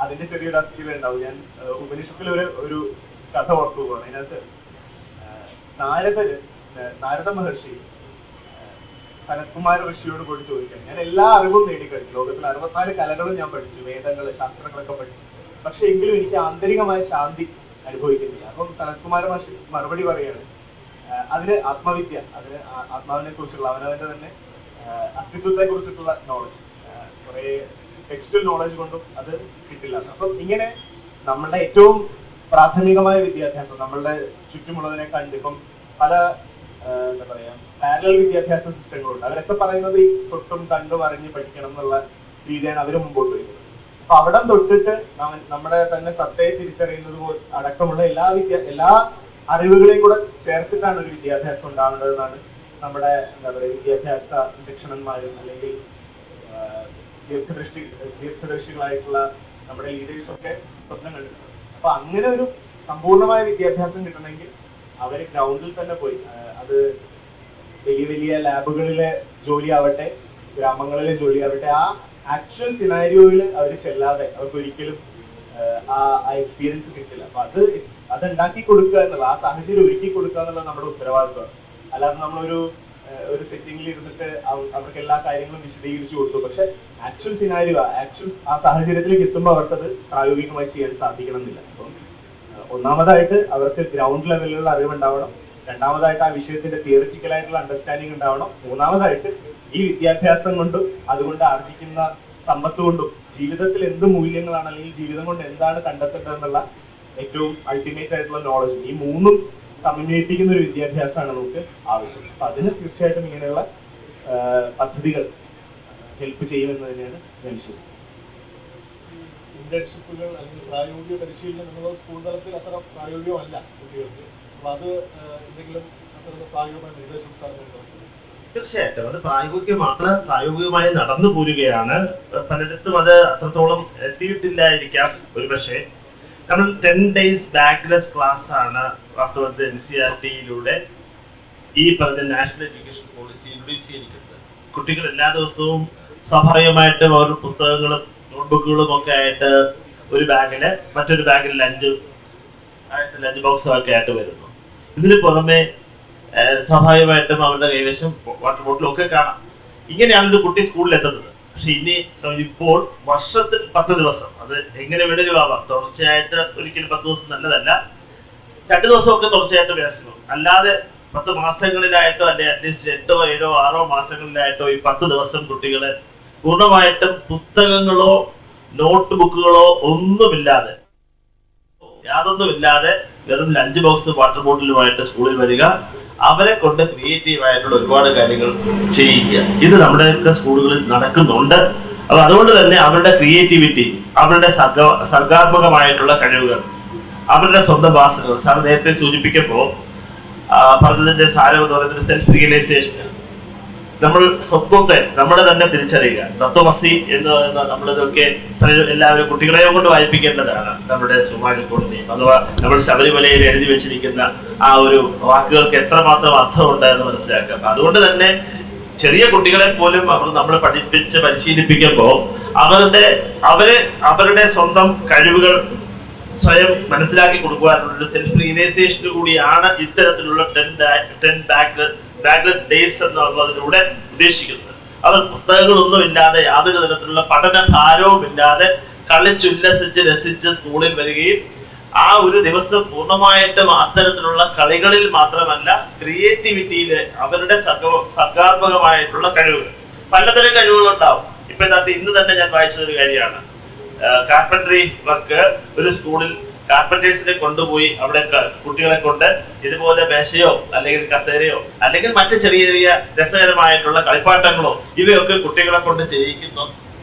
അതിന്റെ ചെറിയൊരു അസ്ഥിത ഉണ്ടാവും. ഞാൻ ഉപനിഷത്തിലെ ഒരു കഥ ഓർത്തു പോവാണ്. അതിനകത്ത് നാരദ മഹർഷി സനത്കുമാര ഋഷിയോട് പോയി ചോദിക്കാൻ, ഞാൻ എല്ലാ അറിവും നേടിക്കഴിഞ്ഞു, ലോകത്തിൽ 64 കലകളും ഞാൻ പഠിച്ചു, വേദങ്ങള് ശാസ്ത്രങ്ങളൊക്കെ പഠിച്ചു, പക്ഷെ എങ്കിലും എനിക്ക് ആന്തരികമായ ശാന്തി അനുഭവിക്കുന്നില്ല. അപ്പം സനത്കുമാര മഹർഷി മറുപടി പറയാണ്, അതിന് ആത്മവിദ്യ, അതിന് ആത്മാവിനെ കുറിച്ചുള്ള അവനവന്റെ തന്നെ അസ്തിത്വത്തെ കുറിച്ചിട്ടുള്ള നോളജ്, കുറെ ടെക്സ്റ്റൽ നോളജ് കൊണ്ടും അത് കിട്ടില്ല. അപ്പം ഇങ്ങനെ നമ്മളുടെ ഏറ്റവും പ്രാഥമികമായ വിദ്യാഭ്യാസം നമ്മളുടെ ചുറ്റുമുള്ളതിനെ കണ്ട്, ഇപ്പം പല എന്താ പറയാ പാരലൽ വിദ്യാഭ്യാസ സിസ്റ്റങ്ങളുണ്ട്. അവരൊക്കെ പറയുന്നത് ഈ തൊട്ടും കണ്ടും അറിഞ്ഞ് പഠിക്കണം എന്നുള്ള രീതിയാണ് അവർ മുമ്പോട്ട് വരുന്നത്. അപ്പൊ അവിടെ തൊട്ടിട്ട് നമ്മുടെ തന്നെ സത്തയെ തിരിച്ചറിയുന്നത് പോലെ അടക്കമുള്ള എല്ലാ അറിവുകളെയും കൂടെ ചേർത്തിട്ടാണ് ഒരു വിദ്യാഭ്യാസം ഉണ്ടാവേണ്ടതെന്നാണ് നമ്മുടെ എന്താ പറയുക വിദ്യാഭ്യാസ വിചക്ഷണന്മാരും അല്ലെങ്കിൽ ദീർഘദർശികളായിട്ടുള്ള നമ്മുടെ ലീഡേഴ്സ് ഒക്കെ സ്വപ്നം കണ്ടിട്ടുണ്ട്. അപ്പൊ അങ്ങനെ ഒരു സമ്പൂർണമായ വിദ്യാഭ്യാസം കിട്ടണമെങ്കിൽ അവര് ഗ്രൗണ്ടിൽ തന്നെ പോയി, അത് വലിയ വലിയ ലാബുകളിലെ ജോലി ആവട്ടെ, ഗ്രാമങ്ങളിലെ ജോലി ആവട്ടെ, ആ ആക്ച്വൽ സിനാരിയോയിൽ അവർ ചെല്ലാതെ അവർക്ക് ഒരിക്കലും ആ എക്സ്പീരിയൻസ് കിട്ടില്ല. അപ്പൊ അത് ഉണ്ടാക്കി കൊടുക്കുക എന്നുള്ള, ആ സാഹചര്യം ഒരുക്കി കൊടുക്കുക എന്നുള്ളത് നമ്മുടെ ഉത്തരവാദിത്വമാണ്. അല്ലാതെ നമ്മളൊരു സെറ്റിംഗിൽ ഇരുന്നിട്ട് അവർക്ക് എല്ലാ കാര്യങ്ങളും വിശദീകരിച്ചു കൊടുത്തു, പക്ഷെ ആക്ച്വൽ സിനാരിയോ ആ സാഹചര്യത്തിലേക്ക് എത്തുമ്പോൾ അവർക്കത് പ്രായോഗികമായി ചെയ്യാൻ സാധിക്കണം എന്നില്ല. അപ്പം ഒന്നാമതായിട്ട് അവർക്ക് ഗ്രൗണ്ട് ലെവലിലുള്ള അറിവുണ്ടാവണം, രണ്ടാമതായിട്ട് ആ വിഷയത്തിന്റെ തിയറിറ്റിക്കൽ ആയിട്ടുള്ള അണ്ടർസ്റ്റാൻഡിങ് ഉണ്ടാവണം, മൂന്നാമതായിട്ട് ഈ വിദ്യാഭ്യാസം കൊണ്ടും അതുകൊണ്ട് ആർജിക്കുന്ന സമ്പത്ത് കൊണ്ടും ജീവിതത്തിൽ എന്ത് മൂല്യങ്ങളാണ് അല്ലെങ്കിൽ ജീവിതം കൊണ്ട് എന്താണ് കണ്ടെത്തേണ്ടതെന്നുള്ള ഏറ്റവും അൾട്ടിമേറ്റ് ആയിട്ടുള്ള നോളജ്, ഈ മൂന്നും സമന്വയിപ്പിക്കുന്ന ഒരു വിദ്യാഭ്യാസമാണ് നമുക്ക് ആവശ്യം. അപ്പൊ അതിന് തീർച്ചയായിട്ടും ഇങ്ങനെയുള്ള പദ്ധതികൾ ഹെൽപ്പ് ചെയ്യുമെന്ന് തന്നെയാണ് ഞാൻ വിശ്വസിക്കുന്നത്. ഇന്റേൺഷിപ്പുകൾ അല്ലെങ്കിൽ പ്രായോഗിക പരിശീലനം എന്നുള്ളത് സ്കൂൾ തലത്തിൽ അത്ര പ്രായോഗികമല്ല കുട്ടികൾക്ക്. അപ്പോൾ അത് എന്തെങ്കിലും അത്തരത്തിൽ പ്രായോഗികമായ നിർദ്ദേശം സാറിനുണ്ടോ? തീർച്ചയായിട്ടും അത് പ്രായോഗികമായി നടന്നു പോരുകയാണ്. പലയിടത്തും അത് അത്രത്തോളം എത്തിയിട്ടില്ലായിരിക്കാം ഒരുപക്ഷെ. നമ്മൾ 10 days ബാക്ക്ലെസ് ക്ലാസ് ആണ് വാസ്തവത്തിൽ NCERT-യിലൂടെ ഈ പറഞ്ഞ നാഷണൽ എഡ്യൂക്കേഷൻ പോളിസി ഇൻട്രൊഡ്യൂസ് ചെയ്തിരിക്കുന്നത്. കുട്ടികൾ എല്ലാ ദിവസവും സ്വാഭാവികമായിട്ടും അവർ പുസ്തകങ്ങളും നോട്ട്ബുക്കുകളും ഒക്കെ ആയിട്ട് ഒരു ബാഗില് മറ്റൊരു ബാഗിൽ ലഞ്ച് ബോക്സും ഒക്കെ ആയിട്ട് വരുന്നു. ഇതിന് പുറമെ സ്വാഭാവികമായിട്ടും അവരുടെ കൈവശം വാട്ടർ ബോട്ടിലും ഒക്കെ കാണാം. ഇങ്ങനെയാണ് ഒരു കുട്ടി സ്കൂളിൽ എത്തുന്നത്. പക്ഷെ ഇപ്പോൾ വർഷത്തിൽ 10 ദിവസം, അത് എങ്ങനെ വേണമെങ്കിലും ആവാം. തുടർച്ചയായിട്ട് ഒരിക്കലും 10 ദിവസം നല്ലതല്ല. 2 ദിവസമൊക്കെ തുടർച്ചയായിട്ട് മാക്സിമം, അല്ലാതെ 10 മാസങ്ങളിലായിട്ടോ അല്ലെങ്കിൽ അറ്റ്ലീസ്റ്റ് 8, 7, 6 മാസങ്ങളിലായിട്ടോ ഈ 10 ദിവസം കുട്ടികളെ പൂർണ്ണമായിട്ടും പുസ്തകങ്ങളോ നോട്ട് ബുക്കുകളോ ഒന്നുമില്ലാതെ യാതൊന്നുമില്ലാതെ വെറും ലഞ്ച് ബോക്സ് വാട്ടർ ബോട്ടിലുമായിട്ട് സ്കൂളിൽ വരിക, അവരെ കൊണ്ട് ക്രിയേറ്റീവ് ആയിട്ടുള്ള ഒരുപാട് കാര്യങ്ങൾ ചെയ്യിക്കുക. ഇത് നമ്മുടെയൊക്കെ സ്കൂളുകളിൽ നടക്കുന്നുണ്ട്. അപ്പൊ അതുകൊണ്ട് തന്നെ അവരുടെ ക്രിയേറ്റിവിറ്റി, അവരുടെ സർഗാത്മകമായിട്ടുള്ള കഴിവുകൾ, അവരുടെ സ്വന്തം വാസനകൾ, സാർ നേരത്തെ സൂചിപ്പിക്കുമ്പോൾ പറഞ്ഞതിന്റെ സാരം എന്ന് പറയുന്നത് സെൽഫ് റിയലൈസേഷൻ. നമ്മൾ സ്വത്വത്തെ നമ്മുടെ തന്നെ തിരിച്ചറിയുക. തത്വമസി എന്ന് പറയുന്ന നമ്മളിതൊക്കെ എല്ലാവരും കുട്ടികളെ കൊണ്ട് വായിപ്പിക്കേണ്ടതാണ്. നമ്മുടെ സുമാലിക്കോടിനെയും അഥവാ നമ്മൾ ശബരിമലയിൽ എഴുതി വെച്ചിരിക്കുന്ന ആ ഒരു വാക്കുകൾക്ക് എത്രമാത്രം അർത്ഥമുണ്ട് എന്ന് മനസ്സിലാക്കുക. അതുകൊണ്ട് തന്നെ ചെറിയ കുട്ടികളെ പോലും നമ്മൾ പരിശീലിപ്പിക്കുമ്പോൾ അവരുടെ സ്വന്തം കഴിവുകൾ സ്വയം മനസ്സിലാക്കി കൊടുക്കുവാനുള്ള സെൽഫ് റിയലൈസേഷന് കൂടിയാണ് ഇത്തരത്തിലുള്ള 10 ബാക്ക്ലെസ് ഡേയ്സ് എന്നുള്ളതിലൂടെ ഉദ്ദേശിക്കുന്നത്. അവർ പുസ്തകങ്ങളൊന്നും ഇല്ലാതെ യാതൊരു തരത്തിലുള്ള പഠന ഭാരവും ഇല്ലാതെ കളിച്ചുല്ലസിച്ച് രസിച്ച് സ്കൂളിൽ വരികയും ആ ഒരു ദിവസം പൂർണ്ണമായിട്ടും അത്തരത്തിലുള്ള കളികളിൽ മാത്രമല്ല ക്രിയേറ്റിവിറ്റിയില് അവരുടെ സർഗാത്മകമായിട്ടുള്ള കഴിവുകൾ, പലതരം കഴിവുകളുണ്ടാവും. ഇപ്പൊ ഇന്ന് തന്നെ ഞാൻ വായിച്ചതൊരു കാര്യമാണ്. കാർപ്പൻട്രി വർക്ക് ഒരു സ്കൂളിൽ കാർപ്പൻറ്റേഴ്സിനെ കൊണ്ടുപോയി അവിടെ കുട്ടികളെ കൊണ്ട് ഇതുപോലെ മേശയോ അല്ലെങ്കിൽ കസേരയോ അല്ലെങ്കിൽ മറ്റ് ചെറിയ ചെറിയ രസകരമായിട്ടുള്ള കളിപ്പാട്ടങ്ങളോ ഇവയൊക്കെ കുട്ടികളെ കൊണ്ട് ചെയ്യിക്കുന്ന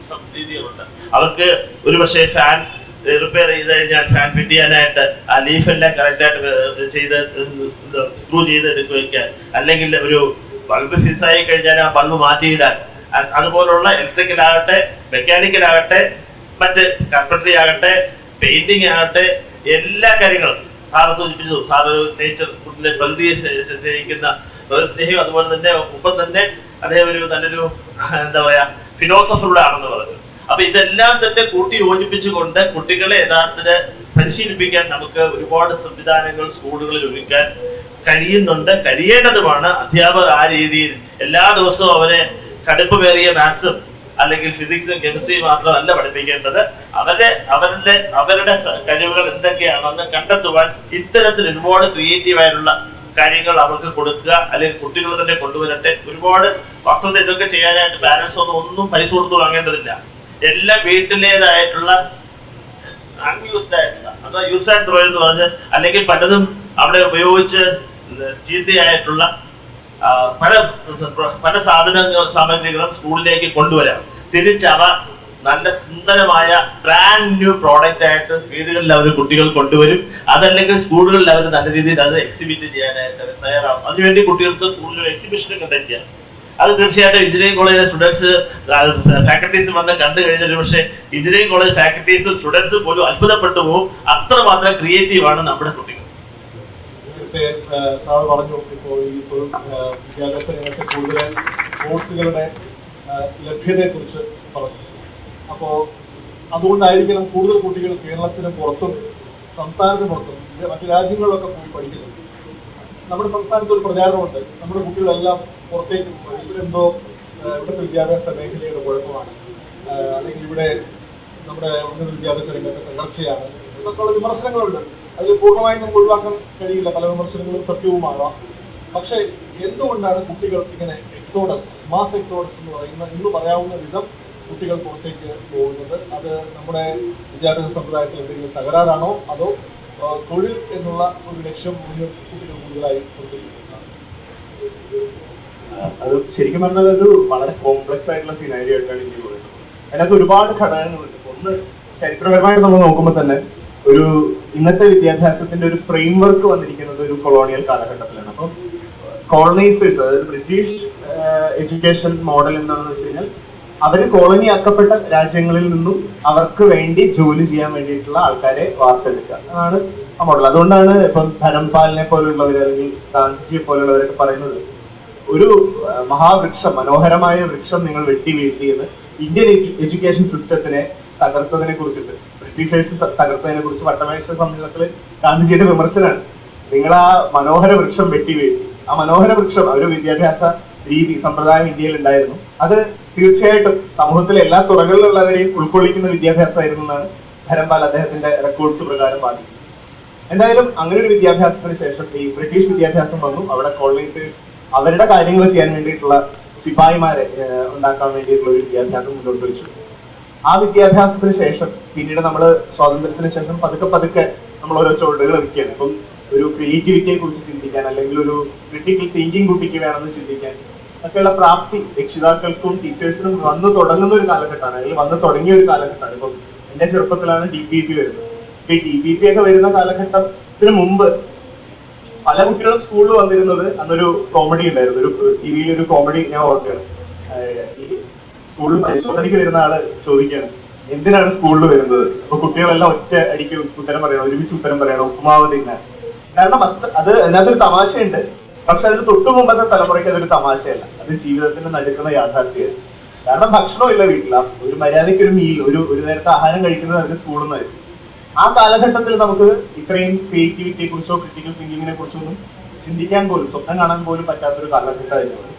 രീതികളുണ്ട്. അവർക്ക് ഒരു പക്ഷേ ഫാൻ റിപ്പയർ ചെയ്ത് കഴിഞ്ഞാൽ ഫാൻ ഫിറ്റ് ചെയ്യാനായിട്ട് ആ ലീഫെല്ലാം കറക്റ്റായിട്ട് ചെയ്ത് സ്ക്രൂ ചെയ്ത് എടുക്കുകയ്ക്കാൻ, അല്ലെങ്കിൽ ഒരു ബൾബ് ഫിസായി കഴിഞ്ഞാൽ ആ ബൾബ് മാറ്റിയിടാൻ, അതുപോലുള്ള ഇലക്ട്രിക്കലാകട്ടെ മെക്കാനിക്കലാകട്ടെ മറ്റ് കാർപ്പൻട്രി ആകട്ടെ പെയിന്റിങ് ആകട്ടെ എല്ലാ കാര്യങ്ങളും സാറ് സൂചിപ്പിച്ചു. സാർ ഒരു നേച്ചർ ഫുഡിലെ പ്രകൃതിയെ സ്നേഹിക്കുന്ന സ്നേഹിയും അതുപോലെ തന്നെ ഒപ്പം തന്നെ അദ്ദേഹം ഒരു നല്ലൊരു എന്താ പറയാ ഫിലോസഫറുടെ ആണെന്ന് പറഞ്ഞു. അപ്പൊ ഇതെല്ലാം തന്നെ കൂട്ടി യോജിപ്പിച്ചുകൊണ്ട് കുട്ടികളെ യഥാർത്ഥത്തിൽ പരിശീലിപ്പിക്കാൻ നമുക്ക് ഒരുപാട് സംവിധാനങ്ങൾ സ്കൂളുകളിൽ ഒരുക്കാൻ കഴിയേണ്ടതുമാണ്. അധ്യാപകർ ആ രീതിയിൽ എല്ലാ ദിവസവും അവരെ കടുപ്പമേറിയ മാത്സും അല്ലെങ്കിൽ ഫിസിക്സും കെമിസ്ട്രിയും മാത്രമല്ല പഠിപ്പിക്കേണ്ടത്. അവരുടെ കഴിവുകൾ എന്തൊക്കെയാണെന്ന് കണ്ടെത്തുവാൻ ഇത്തരത്തിൽ ഒരുപാട് ക്രിയേറ്റീവായിട്ടുള്ള കാര്യങ്ങൾ അവർക്ക് കൊടുക്കുക, അല്ലെങ്കിൽ കുട്ടികൾ തന്നെ കൊണ്ടുവരട്ടെ. ഒരുപാട് വസ്തുത ഇതൊക്കെ ചെയ്യാനായിട്ട് പാരന്റ്സ് ഒന്നും പൈസ കൊടുത്ത് വാങ്ങേണ്ടതില്ല. എല്ലാം വീട്ടിലേതായിട്ടുള്ള അൺയൂസ്ഡ് ആയിട്ടുള്ള അഥവാ യൂസ് ആൻഡ് ത്രോ എന്ന് പറഞ്ഞ് അല്ലെങ്കിൽ പലതും അവിടെ ഉപയോഗിച്ച് ചീത്തയായിട്ടുള്ള പല സാമഗ്രികളും സ്കൂളിലേക്ക് കൊണ്ടുവരാം. തിരിച്ചവ നല്ല സുന്ദരമായ ബ്രാൻഡ് ന്യൂ പ്രോഡക്റ്റ് ആയിട്ട് വീടുകളിൽ അവർ കുട്ടികൾ കൊണ്ടുവരും. അതല്ലെങ്കിൽ സ്കൂളുകളിൽ അവർ നല്ല രീതിയിൽ അത് എക്സിബിറ്റ് ചെയ്യാനായിട്ട് അവർ തയ്യാറാവും. അതിനുവേണ്ടി കുട്ടികൾക്ക് സ്കൂളിൽ എക്സിബിഷൻ കണ്ടക്ട് ചെയ്യാം. അത് തീർച്ചയായിട്ടും എഞ്ചിനീയറിംഗ് കോളേജിലെ സ്റ്റുഡൻസ് ഫാക്കൽറ്റീസ് വന്ന് കണ്ടു കഴിഞ്ഞാൽ പക്ഷേ എഞ്ചിനീയറിംഗ് കോളേജ് ഫാക്കൽറ്റീസ് സ്റ്റുഡൻസ് പോലും അത്ഭുതപ്പെട്ടു പോകും. അത്രമാത്രം ക്രിയേറ്റീവാണ് നമ്മുടെ കുട്ടികൾ. സാർ പറഞ്ഞു ഇപ്പോൾ ഈ വിദ്യാഭ്യാസ രംഗത്തെ കൂടുതൽ കോഴ്സുകളുടെ ലഭ്യതയെക്കുറിച്ച് പറഞ്ഞു. അപ്പോൾ അതുകൊണ്ടായിരിക്കണം കൂടുതൽ കുട്ടികൾ കേരളത്തിന് പുറത്തും സംസ്ഥാനത്തിന് പുറത്തും മറ്റു രാജ്യങ്ങളിലൊക്കെ പോയി പഠിക്കുന്നുണ്ട്. നമ്മുടെ സംസ്ഥാനത്ത് ഒരു പ്രചാരണമുണ്ട്, നമ്മുടെ കുട്ടികളെല്ലാം പുറത്തേക്ക് ഇവരെന്തോ ഇവിടുത്തെ വിദ്യാഭ്യാസ മേഖലയുടെ കുഴപ്പമാണ്, അല്ലെങ്കിൽ ഇവിടെ നമ്മുടെ ഉന്നത വിദ്യാഭ്യാസ രംഗത്തെ തകർച്ചയാണ് എന്നൊക്കെയുള്ള വിമർശനങ്ങളുണ്ട്. അതിൽ പൂർണ്ണമായും നമുക്ക് ഒഴിവാക്കാൻ കഴിയില്ല, പല വിമർശനങ്ങളും സത്യവുമാകാം. പക്ഷേ എന്തുകൊണ്ടാണ് കുട്ടികൾ ഇങ്ങനെ മാസ് എക്സോഡസ് എന്ന് പറയുന്ന ഇന്ന് പറയാവുന്ന വിധം കുട്ടികൾ പുറത്തേക്ക് പോകുന്നത്? അത് നമ്മുടെ വിദ്യാഭ്യാസ സമ്പ്രദായത്തിൽ എന്തെങ്കിലും തകരാറാണോ അതോ തൊഴിൽ എന്നുള്ള ഒരു ലക്ഷ്യം മുൻനിർത്തി കുട്ടികൾ കൂടുതലായി പുറത്തേക്ക് പോകുന്നതാണ്? അത് ശരിക്കും പറഞ്ഞാൽ ഒരു വളരെ കോംപ്ലക്സ് ആയിട്ടുള്ള സിനാരിയോ ആയിട്ടാണ് എനിക്ക് തോന്നുന്നത്. അതിനകത്ത് ഒരുപാട് ഘടകങ്ങളുണ്ട്. ഒന്ന്, ചരിത്രപരമായിട്ട് നമ്മൾ നോക്കുമ്പോൾ തന്നെ ഒരു ഇന്നത്തെ വിദ്യാഭ്യാസത്തിന്റെ ഒരു ഫ്രെയിം വർക്ക് വന്നിരിക്കുന്നത് ഒരു കൊളോണിയൽ കാലഘട്ടത്തിലാണ്. അപ്പം കോളനൈസേഴ്സ്, അതായത് ബ്രിട്ടീഷ് എഡ്യൂക്കേഷൻ മോഡൽ എന്താണെന്ന് വെച്ച് കഴിഞ്ഞാൽ അവര് കോളനി ആക്കപ്പെട്ട രാജ്യങ്ങളിൽ നിന്നും അവർക്ക് വേണ്ടി ജോലി ചെയ്യാൻ വേണ്ടിയിട്ടുള്ള ആൾക്കാരെ വാർത്തെടുക്കുക അതാണ് ആ മോഡൽ. അതുകൊണ്ടാണ് ഇപ്പം ധരംപാലിനെ പോലുള്ളവർ അല്ലെങ്കിൽ ഗാന്ധിജിയെ പോലുള്ളവരൊക്കെ പറയുന്നത് ഒരു മഹാവൃക്ഷം, മനോഹരമായ വൃക്ഷം നിങ്ങൾ വെട്ടി വീഴ്ത്തിയെന്ന് ഇന്ത്യൻ എഡ്യൂക്കേഷൻ സിസ്റ്റത്തിനെ തകർത്തതിനെ കുറിച്ചിട്ട്, ബ്രിട്ടീഷേഴ്സ് തകർത്തതിനെ കുറിച്ച് വട്ടമേശ സമ്മേളനത്തിൽ ഗാന്ധിജിയുടെ വിമർശനമാണ്. നിങ്ങൾ ആ മനോഹര വൃക്ഷം വെട്ടി വീഴ്ത്തി. ആ മനോഹര വൃക്ഷം, ഒരു വിദ്യാഭ്യാസ രീതി സമ്പ്രദായം ഇന്ത്യയിൽ ഉണ്ടായിരുന്നു. അത് തീർച്ചയായിട്ടും സമൂഹത്തിലെ എല്ലാ തുറകളിലുള്ളവരെയും ഉൾക്കൊള്ളിക്കുന്ന വിദ്യാഭ്യാസമായിരുന്നു എന്നാണ് ധരംപാൽ അദ്ദേഹത്തിന്റെ റെക്കോർഡ്സ് പ്രകാരം വാദിക്കുന്നത്. എന്തായാലും അങ്ങനെ ഒരു വിദ്യാഭ്യാസത്തിന് ശേഷം ഈ ബ്രിട്ടീഷ് വിദ്യാഭ്യാസം വന്നു. അവിടെ കോളനൈസേഴ്സ് അവരുടെ കാര്യങ്ങൾ ചെയ്യാൻ വേണ്ടിയിട്ടുള്ള സിപ്പായിമാരെ ഉണ്ടാക്കാൻ വേണ്ടിയിട്ടുള്ള ഒരു വിദ്യാഭ്യാസം മുന്നോട്ട് വെച്ചു. ആ വിദ്യാഭ്യാസത്തിന് ശേഷം പിന്നീട് നമ്മൾ സ്വാതന്ത്ര്യത്തിന് ശേഷം പതുക്കെ പതുക്കെ നമ്മൾ ഓരോ ചുവടുകൾ വെക്കുകയാണ്. ഇപ്പം ഒരു ക്രിയേറ്റിവിറ്റിയെ കുറിച്ച് ചിന്തിക്കാൻ, അല്ലെങ്കിൽ ഒരു ക്രിട്ടിക്കൽ തിങ്കിങ് കുട്ടിക്ക് വേണമെന്ന് ചിന്തിക്കാൻ ഒക്കെയുള്ള പ്രാപ്തി രക്ഷിതാക്കൾക്കും ടീച്ചേഴ്സിനും വന്നു തുടങ്ങുന്ന ഒരു കാലഘട്ടമാണ്, അല്ലെങ്കിൽ വന്നു തുടങ്ങിയ ഒരു കാലഘട്ടമാണ്. ഇപ്പം എന്റെ ചെറുപ്പത്തിലാണ് DPP വരുന്നത്. ഇപ്പൊ ഈ DPP ഒക്കെ വരുന്ന കാലഘട്ടത്തിന് മുമ്പ് പല കുട്ടികളും സ്കൂളിൽ വന്നിരുന്നത് അന്നൊരു കോമഡി ഉണ്ടായിരുന്നു. ഒരു TV-യിൽ ഒരു കോമഡി ഞാൻ ഓർക്കുകയാണ്. ഈ സ്കൂളിൽ പരിശോധനയ്ക്ക് വരുന്ന ആള് ചോദിക്കുകയാണ്, എന്തിനാണ് സ്കൂളിൽ വരുന്നത്? അപ്പൊ കുട്ടികളെല്ലാം ഒറ്റ അടിക്ക് ഉത്തരം പറയണം, ഒരുമിച്ച് ഉത്തരം പറയണം, ഉപ്പുമാവ് തിന്നാൻ. കാരണം അത് അതിനകത്തൊരു തമാശയുണ്ട്. പക്ഷെ അതിന് തൊട്ടു മുമ്പത്തെ തലമുറയ്ക്ക് അതൊരു തമാശയല്ല, അത് ജീവിതത്തിന്റെ നടുക്കുന്ന യാഥാർത്ഥ്യമാണ്. കാരണം ഭക്ഷണം ഇല്ല വീട്ടില, ഒരു മര്യാദയ്ക്ക് ഒരു മീൽ, ഒരു നേരത്തെ ആഹാരം കഴിക്കുന്നത് അവരുടെ സ്കൂളിൽ നിന്നായിരുന്നു. ആ കാലഘട്ടത്തിൽ നമുക്ക് ഇത്രയും ക്രിയേറ്റിവിറ്റിയെ കുറിച്ചോ ക്രിട്ടിക്കൽ തിങ്കിങ്ങിനെ കുറിച്ചോ ഒന്നും ചിന്തിക്കാൻ പോലും, സ്വപ്നം കാണാൻ പോലും പറ്റാത്തൊരു കാലഘട്ടമായിരുന്നു.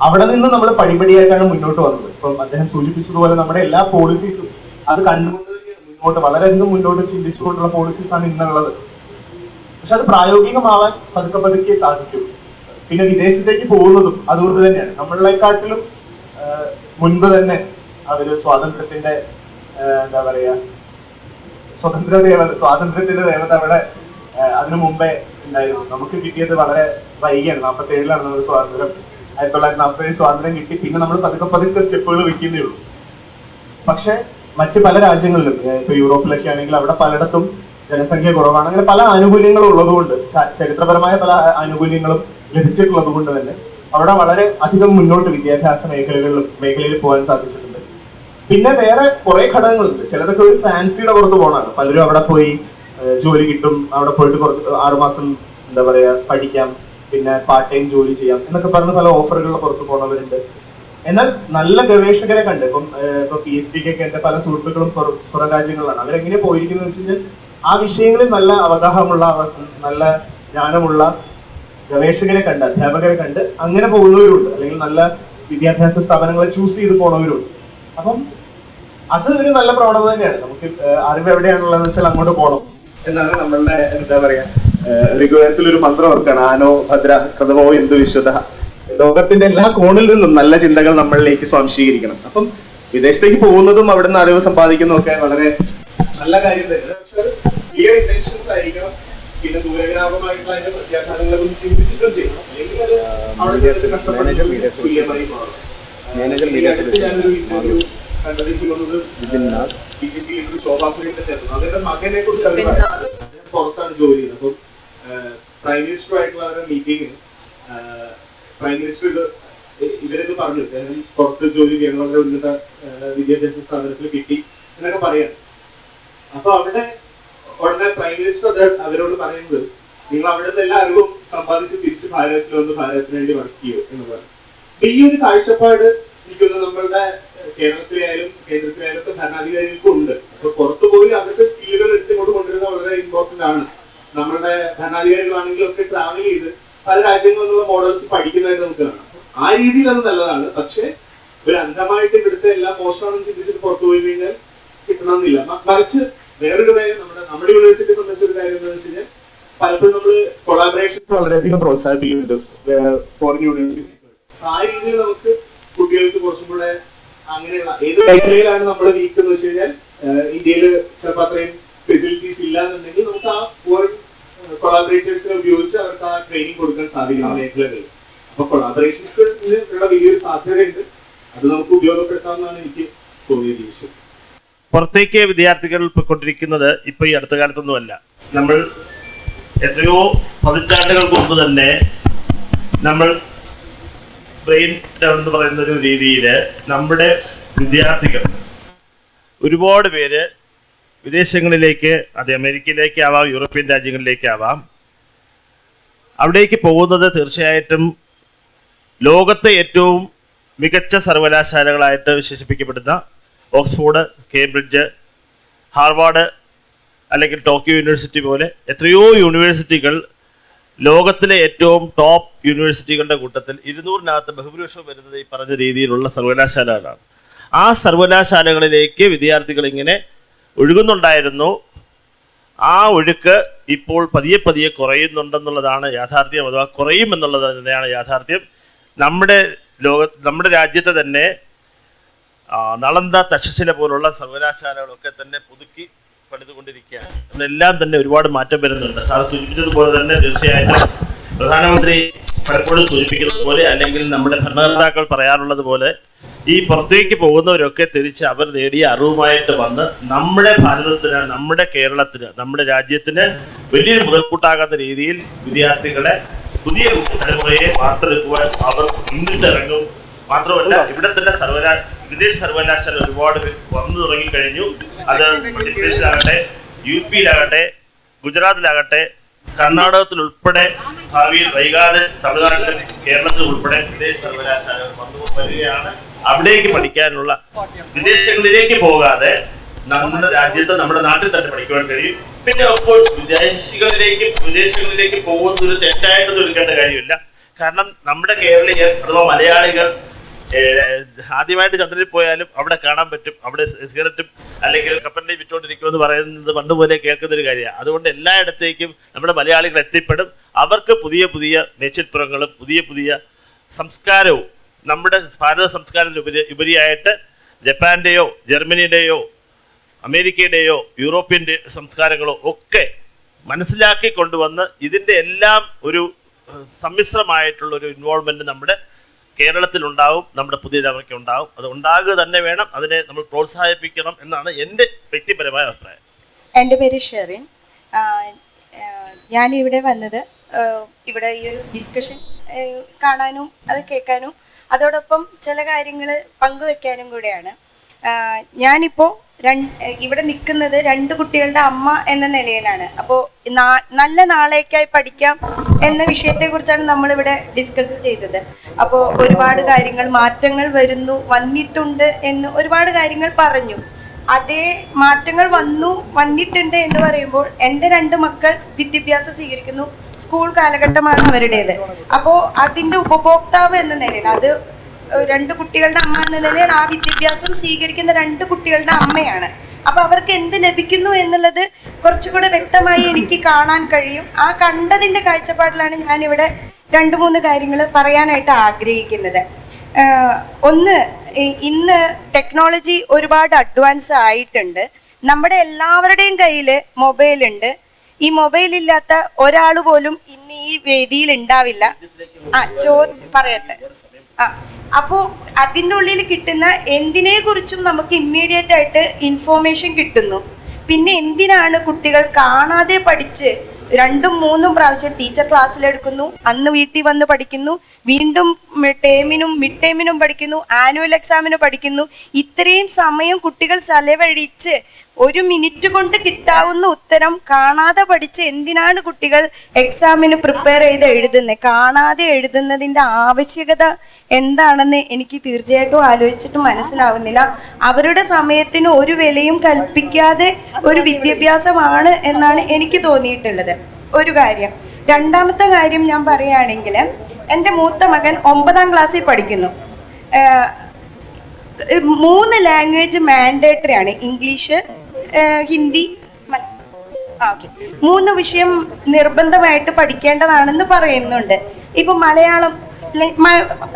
അവിടെ നിന്ന് നമ്മൾ പടിപടിയായിട്ടാണ് മുന്നോട്ട് വന്നത്. ഇപ്പം അദ്ദേഹം സൂചിപ്പിച്ചതുപോലെ നമ്മുടെ എല്ലാ പോളിസീസും അത് കണ്ടുകൊണ്ട് മുന്നോട്ട്, വളരെയധികം മുന്നോട്ട് ചിന്തിച്ചുകൊണ്ടുള്ള പോളിസീസ് ആണ് ഇന്നുള്ളത്. പക്ഷെ അത് പ്രായോഗികമാവാൻ പതുക്കെ പതുക്കെ സാധിക്കും. പിന്നെ വിദേശത്തേക്ക് പോകുന്നതും അതുകൊണ്ട് തന്നെയാണ്. നമ്മളെക്കാട്ടിലും മുൻപ് തന്നെ അവര് സ്വാതന്ത്ര്യത്തിന്റെ എന്താ പറയാ സ്വാതന്ത്ര്യത്തിന്റെ ദേവത അവിടെ അതിനു മുമ്പേ ഉണ്ടായിരുന്നു. നമുക്ക് കിട്ടിയത് വളരെ വൈകിയാണ്. 47-ലാണ് നമ്മൾ സ്വാതന്ത്ര്യം, 1947 സ്വാതന്ത്ര്യം കിട്ടി. പിന്നെ നമ്മൾ പതുക്കെ പതുക്കെ സ്റ്റെപ്പുകൾ വെക്കുന്നേ ഉള്ളൂ. പക്ഷെ മറ്റു പല രാജ്യങ്ങളിലും, ഇപ്പൊ യൂറോപ്പിലൊക്കെ ആണെങ്കിൽ അവിടെ പലയിടത്തും ജനസംഖ്യ കുറവാണ്. അങ്ങനെ പല ആനുകൂല്യങ്ങളും ഉള്ളതുകൊണ്ട്, ചരിത്രപരമായ പല ആനുകൂല്യങ്ങളും ലഭിച്ചിട്ടുള്ളത് കൊണ്ട് തന്നെ അവിടെ വളരെ അധികം മുന്നോട്ട് വിദ്യാഭ്യാസ മേഖലയിൽ പോകാൻ സാധിച്ചിട്ടുണ്ട്. പിന്നെ വേറെ കുറെ ഘടകങ്ങളുണ്ട്. ചിലതൊക്കെ ഒരു ഫാൻസിയുടെ പുറത്ത് പോകണമാണ്. പലരും അവിടെ പോയി ജോലി കിട്ടും, അവിടെ പോയിട്ട് കുറച്ച് 6 മാസം എന്താ പറയാ പഠിക്കാം, പിന്നെ പാർട്ട് ടൈം ജോലി ചെയ്യാം എന്നൊക്കെ പറഞ്ഞ് പല ഓഫറുകളുടെ പുറത്ത് പോകുന്നവരുണ്ട്. എന്നാൽ നല്ല ഗവേഷകരെ കണ്ട് ഇപ്പൊ PhD-ക്കൊക്കെ എന്റെ പല സുഹൃത്തുക്കളും പുറം രാജ്യങ്ങളിലാണ്. അവരെങ്ങനെ പോയിരിക്കുന്നത് വെച്ച് കഴിഞ്ഞാൽ ആ വിഷയങ്ങളിൽ നല്ല അവഗാഹമുള്ള, നല്ല ജ്ഞാനമുള്ള ഗവേഷകരെ കണ്ട്, അധ്യാപകരെ കണ്ട് അങ്ങനെ പോകുന്നവരുണ്ട്. അല്ലെങ്കിൽ നല്ല വിദ്യാഭ്യാസ സ്ഥാപനങ്ങളെ ചൂസ് ചെയ്ത് പോകുന്നവരുണ്ട്. അപ്പം അത് ഒരു നല്ല പ്രവണത തന്നെയാണ്. നമുക്ക് അറിവ് എവിടെയാണുള്ളതെന്ന് വെച്ചാൽ അങ്ങോട്ട് പോകണം എന്നാണ് നമ്മളുടെ എന്താ പറയാ ഋഗ്വേദത്തിലൊരു മന്ത്രം ഓർക്കാണ്, ആനോ ഭദ്ര കൃതവോ എന്തു വിശ്വത. ലോകത്തിന്റെ എല്ലാ കോണിൽ നിന്നും നല്ല ചിന്തകൾ നമ്മളിലേക്ക് സ്വാംശീകരിക്കണം. അപ്പം വിദേശത്തേക്ക് പോകുന്നതും അവിടുന്ന് അറിവ് സമ്പാദിക്കുന്നതും ഒക്കെ വളരെ നല്ല കാര്യം തന്നെ. പക്ഷെ അത് ക്ലിയർ ഇന്റൻഷൻസ് ആയിരിക്കണം. പിന്നെ ദൂരഗ്രാമമായിട്ടുള്ള അതിന്റെ പ്രത്യാഘാതങ്ങളെ കുറിച്ച് ചിന്തിച്ചിട്ടും ചെയ്യണം. അല്ലെങ്കിൽ അത് അവിടെ തുല്യമായി മാറും. ഞാനൊരു കണ്ടതിരിക്കുന്നത് BJP ശോഭാസുരേന്ദ്രന്റെ അവരുടെ മകനെ കുറിച്ച് അവർ പുറത്താണ് ജോലി ചെയ്യുന്നത്. അപ്പം പ്രൈം മിനിസ്റ്റർ ആയിട്ടുള്ള അവരുടെ മീറ്റിംഗിൽ പ്രൈം മിനിസ്റ്റർ ഇവരൊക്കെ പറഞ്ഞു പുറത്ത് ജോലി ചെയ്യണം, വളരെ ഉന്നത വിദ്യാഭ്യാസ സ്ഥാപനത്തിൽ കിട്ടി എന്നൊക്കെ പറയാണ്. അപ്പൊ അവിടെ ഉടനെ പ്രൈം മിനിസ്റ്റർ അവരോട് പറയുന്നത്, നിങ്ങൾ അവിടെ നിന്ന് എല്ലാ അറിവും സമ്പാദിച്ച് തിരിച്ച് ഭാരതത്തിൽ വന്ന് ഭാരതത്തിന് വേണ്ടി വർക്ക് ചെയ്യൂ എന്ന് പറഞ്ഞു. അപ്പൊ ഈ ഒരു കാഴ്ചപ്പാട് എനിക്കൊന്ന് നമ്മളുടെ കേരളത്തിലായാലും കേന്ദ്രത്തിലായാലും ഒക്കെ ഭരണാധികാരികൾക്കും ഉണ്ട്. അപ്പൊ പുറത്തു പോയി അവരുടെ സ്കില്ലുകൾ എടുത്തുകൊണ്ട് കൊണ്ടുവരുന്നത് വളരെ ഇമ്പോർട്ടന്റ് ആണ്. നമ്മളുടെ ഭരണാധികാരികളാണെങ്കിലും ഒക്കെ ട്രാവൽ ചെയ്ത് പല രാജ്യങ്ങളിൽ നിന്നുള്ള മോഡൽസ് പഠിക്കുന്നതായിട്ട് നമുക്ക് കാണാം. ആ രീതിയിൽ അത് നല്ലതാണ്. പക്ഷെ ഒരു അന്ധമായിട്ട് ഇവിടുത്തെ എല്ലാം മോശമാണെന്ന് ചിന്തിച്ചിട്ട് പുറത്തു പോയി കഴിഞ്ഞാൽ കിട്ടണമെന്നില്ല. മറിച്ച് വേറൊരു കാര്യം, നമ്മുടെ യൂണിവേഴ്സിറ്റിയെ സംബന്ധിച്ച ഒരു കാര്യം എന്താണെന്ന് വെച്ച് കഴിഞ്ഞാൽ പലപ്പോഴും നമ്മൾ കൊളാബറേഷൻസ് വളരെയധികം പ്രോത്സാഹിപ്പിക്കുന്നുണ്ട് ഫോറിൻ യൂണിവേഴ്സിറ്റി. ആ രീതിയിൽ നമുക്ക് കുട്ടികൾക്ക് കുറച്ചും കൂടെ അങ്ങനെയുള്ള ഏത് മേഖലയിലാണ് നമ്മൾ വീക്ക് എന്ന് വെച്ച് കഴിഞ്ഞാൽ ഇന്ത്യയിൽ ചിലപ്പോൾ അത്രയും ഫെസിലിറ്റീസ് ഇല്ല എന്നുണ്ടെങ്കിൽ നമുക്ക് ആ ഫോറിൻ കൊളാബറേറ്റേഴ്സിനെ ഉപയോഗിച്ച് അവർക്ക് ആ ട്രെയിനിങ് കൊടുക്കാൻ സാധിക്കുന്ന മേഖലകളിൽ. അപ്പൊ കൊളാബറേഷൻസിന് ഉള്ള വലിയൊരു സാധ്യതയുണ്ട്. അത് നമുക്ക് ഉപയോഗപ്പെടുത്താമെന്നാണ് എനിക്ക് തോന്നിയത് ഈ വിഷയം. പുറത്തേക്ക് വിദ്യാർത്ഥികൾ പോയിക്കൊണ്ടിരിക്കുന്നത് ഇപ്പോൾ ഈ അടുത്ത കാലത്തൊന്നുമല്ല. നമ്മൾ എത്രയോ പതിറ്റാണ്ടുകൾക്ക് മുമ്പ് തന്നെ നമ്മൾ ബ്രെയിൻ ഡൗൺ എന്ന് പറയുന്ന ഒരു രീതിയിൽ നമ്മുടെ വിദ്യാർത്ഥികൾ ഒരുപാട് പേര് വിദേശങ്ങളിലേക്ക്, അത് അമേരിക്കയിലേക്കാവാം, യൂറോപ്യൻ രാജ്യങ്ങളിലേക്കാവാം, അവിടേക്ക് പോകുന്നത് തീർച്ചയായിട്ടും ലോകത്തെ ഏറ്റവും മികച്ച സർവകലാശാലകളായിട്ട് വിശേഷിപ്പിക്കപ്പെടുന്ന ഓക്സ്ഫോർഡ്, കേംബ്രിഡ്ജ്, ഹാർവാർഡ് അല്ലെങ്കിൽ ടോക്കിയോ യൂണിവേഴ്സിറ്റി പോലെ എത്രയോ യൂണിവേഴ്സിറ്റികൾ ലോകത്തിലെ ഏറ്റവും ടോപ്പ് യൂണിവേഴ്സിറ്റികളുടെ കൂട്ടത്തിൽ 200-നകത്ത് ബഹുഭൂരിപക്ഷം വരുന്നത് ഈ പറഞ്ഞ രീതിയിലുള്ള സർവകലാശാലകളാണ്. ആ സർവകലാശാലകളിലേക്ക് വിദ്യാർത്ഥികൾ ഇങ്ങനെ ഒഴുകുന്നുണ്ടായിരുന്നു. ആ ഒഴുക്ക് ഇപ്പോൾ പതിയെ പതിയെ കുറയുന്നുണ്ടെന്നുള്ളതാണ് യാഥാർത്ഥ്യം, അഥവാ കുറയും എന്നുള്ളത് തന്നെയാണ് യാഥാർത്ഥ്യം. നമ്മുടെ രാജ്യത്തെ തന്നെ നളന്ദ, തക്ഷശില പോലുള്ള സർവകലാശാലകളൊക്കെ തന്നെ പുതുക്കി പണിതുകൊണ്ടിരിക്കുകയാണ്. അതിലെല്ലാം തന്നെ ഒരുപാട് മാറ്റം വരുന്നുണ്ട്. സാർ സൂചിപ്പിച്ചതുപോലെ തന്നെ തീർച്ചയായിട്ടും പ്രധാനമന്ത്രി പലപ്പോഴും സൂചിപ്പിക്കുന്നത് പോലെ, അല്ലെങ്കിൽ നമ്മുടെ ഭരണകർത്താക്കൾ പറയാറുള്ളത് പോലെ, ഈ പുറത്തേക്ക് പോകുന്നവരൊക്കെ തിരിച്ച് അവർ നേടിയ അറിവുമായിട്ട് വന്ന് നമ്മുടെ ഭാരതത്തിന്, നമ്മുടെ കേരളത്തിന്, നമ്മുടെ രാജ്യത്തിന് വലിയൊരു മുതൽക്കൂട്ടാകുന്ന രീതിയിൽ വിദ്യാർത്ഥികളെ, പുതിയ തലമുറയെ വാർത്തെടുക്കുവാൻ അവർ മുന്നിട്ടിറങ്ങും. മാത്രമല്ല, ഇവിടെ തന്നെ വിദേശ സർവകലാശാല ഒരുപാട് വന്നു തുടങ്ങിക്കഴിഞ്ഞു. അത് മധ്യപ്രദേശിലാകട്ടെ, UP-യിലാകട്ടെ, ഗുജറാത്തിലാകട്ടെ, കർണാടകത്തിലുൾപ്പെടെ ഭാവിയിൽ വൈകാതെ തമിഴ്നാട്ടിലും കേരളത്തിലും ഉൾപ്പെടെ വിദേശ സർവകലാശാലകൾ വന്നു വരികയാണ്. അവിടേക്ക് പഠിക്കാനുള്ള, വിദേശങ്ങളിലേക്ക് പോകാതെ നമ്മുടെ രാജ്യത്ത്, നമ്മുടെ നാട്ടിൽ തന്നെ പഠിക്കുവാൻ കഴിയും. പിന്നെ ഓഫ്കോഴ്സ് വിദേശങ്ങളിലേക്ക് പോകുന്നത് ഒരു തെറ്റായിട്ടൊന്നും എടുക്കേണ്ട കാര്യമില്ല. കാരണം നമ്മുടെ കേരളീയർ അഥവാ മലയാളികൾ ആദ്യമായിട്ട് ചന്ദ്രനിൽ പോയാലും അവിടെ കാണാൻ പറ്റും, അവിടെ സിഗരറ്റും അല്ലെങ്കിൽ കപ്പലിനെ വിറ്റുകൊണ്ടിരിക്കുമെന്ന് പറയുന്നത് പണ്ടുപോലെ കേൾക്കുന്നൊരു കാര്യമാണ്. അതുകൊണ്ട് എല്ലായിടത്തേക്കും നമ്മുടെ മലയാളികൾ എത്തിപ്പെടും. അവർക്ക് പുതിയ പുതിയ നേച്ചൽപ്പുറങ്ങളും പുതിയ പുതിയ സംസ്കാരവും, നമ്മുടെ ഭാരത സംസ്കാരത്തിന് ഉപരിയായിട്ട് ജപ്പാന്റെയോ ജർമ്മനിയുടെയോ അമേരിക്കയുടെയോ യൂറോപ്യൻ സംസ്കാരങ്ങളോ ഒക്കെ മനസ്സിലാക്കി കൊണ്ടുവന്ന് ഇതിൻ്റെ എല്ലാം ഒരു സമ്മിശ്രമായിട്ടുള്ളൊരു ഇൻവോൾവ്മെൻറ്റ് നമ്മുടെ കേരളത്തിലുണ്ടാവും, നമ്മുടെ പുതിയ തലമുറയ്ക്ക് ഉണ്ടാവും. അത് ഉണ്ടാകുക തന്നെ വേണം. അതിനെ നമ്മൾ പ്രോത്സാഹിപ്പിക്കണം എന്നാണ് എൻ്റെ വ്യക്തിപരമായ അഭിപ്രായം. എൻ്റെ പേര് ഷെറിൻ. ഞാൻ ഇവിടെ വന്നത് ഇവിടെ ഈ ഒരു ഡിസ്കഷൻ കാണാനും അത് കേൾക്കാനും അതോടൊപ്പം ചില കാര്യങ്ങൾ പങ്കുവെക്കാനും കൂടെയാണ്. ഞാനിപ്പോൾ ഇവിടെ നിൽക്കുന്നത് 2 കുട്ടികളുടെ അമ്മ എന്ന നിലയിലാണ്. അപ്പോൾ നല്ല നാളേക്കായി പഠിക്കാം എന്ന വിഷയത്തെക്കുറിച്ചാണ് നമ്മളിവിടെ ഡിസ്കസ് ചെയ്തത്. അപ്പോൾ ഒരുപാട് കാര്യങ്ങൾ, മാറ്റങ്ങൾ വന്നിട്ടുണ്ട് എന്ന് ഒരുപാട് കാര്യങ്ങൾ പറഞ്ഞു. അതേ മാറ്റങ്ങൾ വന്നിട്ടുണ്ട് എന്ന് പറയുമ്പോൾ എൻ്റെ 2 മക്കൾ വിദ്യാഭ്യാസം സ്വീകരിക്കുന്നു. സ്കൂൾ കാലഘട്ടമാണ് അവരുടേത്. അപ്പോൾ അതിൻ്റെ ഉപഭോക്താവ് എന്ന നിലയിൽ, അത് 2 കുട്ടികളുടെ അമ്മ എന്ന നിലയിൽ ആ വിദ്യാഭ്യാസം സ്വീകരിക്കുന്ന 2 കുട്ടികളുടെ അമ്മയാണ്. അപ്പോൾ അവർക്ക് എന്ത് ലഭിക്കുന്നു എന്നുള്ളത് കുറച്ചുകൂടെ വ്യക്തമായി എനിക്ക് കാണാൻ കഴിയും. ആ കണ്ടതിൻ്റെ കാഴ്ചപ്പാടിലാണ് ഞാനിവിടെ 2-3 കാര്യങ്ങൾ പറയാനായിട്ട് ആഗ്രഹിക്കുന്നത്. ഒന്ന്, ഇന്ന് ടെക്നോളജി ഒരുപാട് അഡ്വാൻസ് ആയിട്ടുണ്ട്. നമ്മുടെ എല്ലാവരുടെയും കയ്യിൽ മൊബൈലുണ്ട്. ഈ മൊബൈൽ ഇല്ലാത്ത ഒരാൾ പോലും ഇന്ന് ഈ വേദിയിൽ ഉണ്ടാവില്ല. പറയട്ടെ. അപ്പോൾ അതിൻ്റെ ഉള്ളിൽ കിട്ടുന്ന എന്തിനെ കുറിച്ചും നമുക്ക് ഇമ്മീഡിയറ്റ് ആയിട്ട് ഇൻഫോർമേഷൻ കിട്ടുന്നു. പിന്നെ എന്തിനാണ് കുട്ടികൾ കാണാതെ പഠിച്ച് 2-3 പ്രാവശ്യം ടീച്ചർ ക്ലാസ്സിലെടുക്കുന്നു, അന്ന് വീട്ടിൽ വന്ന് പഠിക്കുന്നു, വീണ്ടും മിഡ് ടേമിനും പഠിക്കുന്നു, ആനുവൽ എക്സാമിന് പഠിക്കുന്നു. ഇത്രയും സമയം കുട്ടികൾ ചെലവഴിച്ച് 1 മിനിറ്റ് കൊണ്ട് കിട്ടാവുന്ന ഉത്തരം കാണാതെ പഠിച്ച് എന്തിനാണ് കുട്ടികൾ എക്സാമിന് പ്രിപ്പയർ ചെയ്ത് എഴുതുന്നത്? കാണാതെ എഴുതുന്നതിൻ്റെ ആവശ്യകത എന്താണെന്ന് എനിക്ക് തീർച്ചയായിട്ടും ആലോചിച്ചിട്ട് മനസ്സിലാവുന്നില്ല. അവരുടെ സമയത്തിന് ഒരു വിലയും കൽപ്പിക്കാതെ ഒരു വിദ്യാഭ്യാസമാണ് എന്നാണ് എനിക്ക് തോന്നിയിട്ടുള്ളത്. ഒരു കാര്യം. രണ്ടാമത്തെ കാര്യം ഞാൻ പറയുകയാണെങ്കിൽ, എൻ്റെ മൂത്ത മകൻ 9ാം ക്ലാസ്സിൽ പഠിക്കുന്നു. 3 ലാംഗ്വേജ് മാൻഡേറ്ററി ആണ്. ഇംഗ്ലീഷ്, ഹിന്ദി, ഓക്കെ, 3 വിഷയം നിർബന്ധമായിട്ട് പഠിക്കേണ്ടതാണെന്ന് പറയുന്നുണ്ട്. ഇപ്പം മലയാളം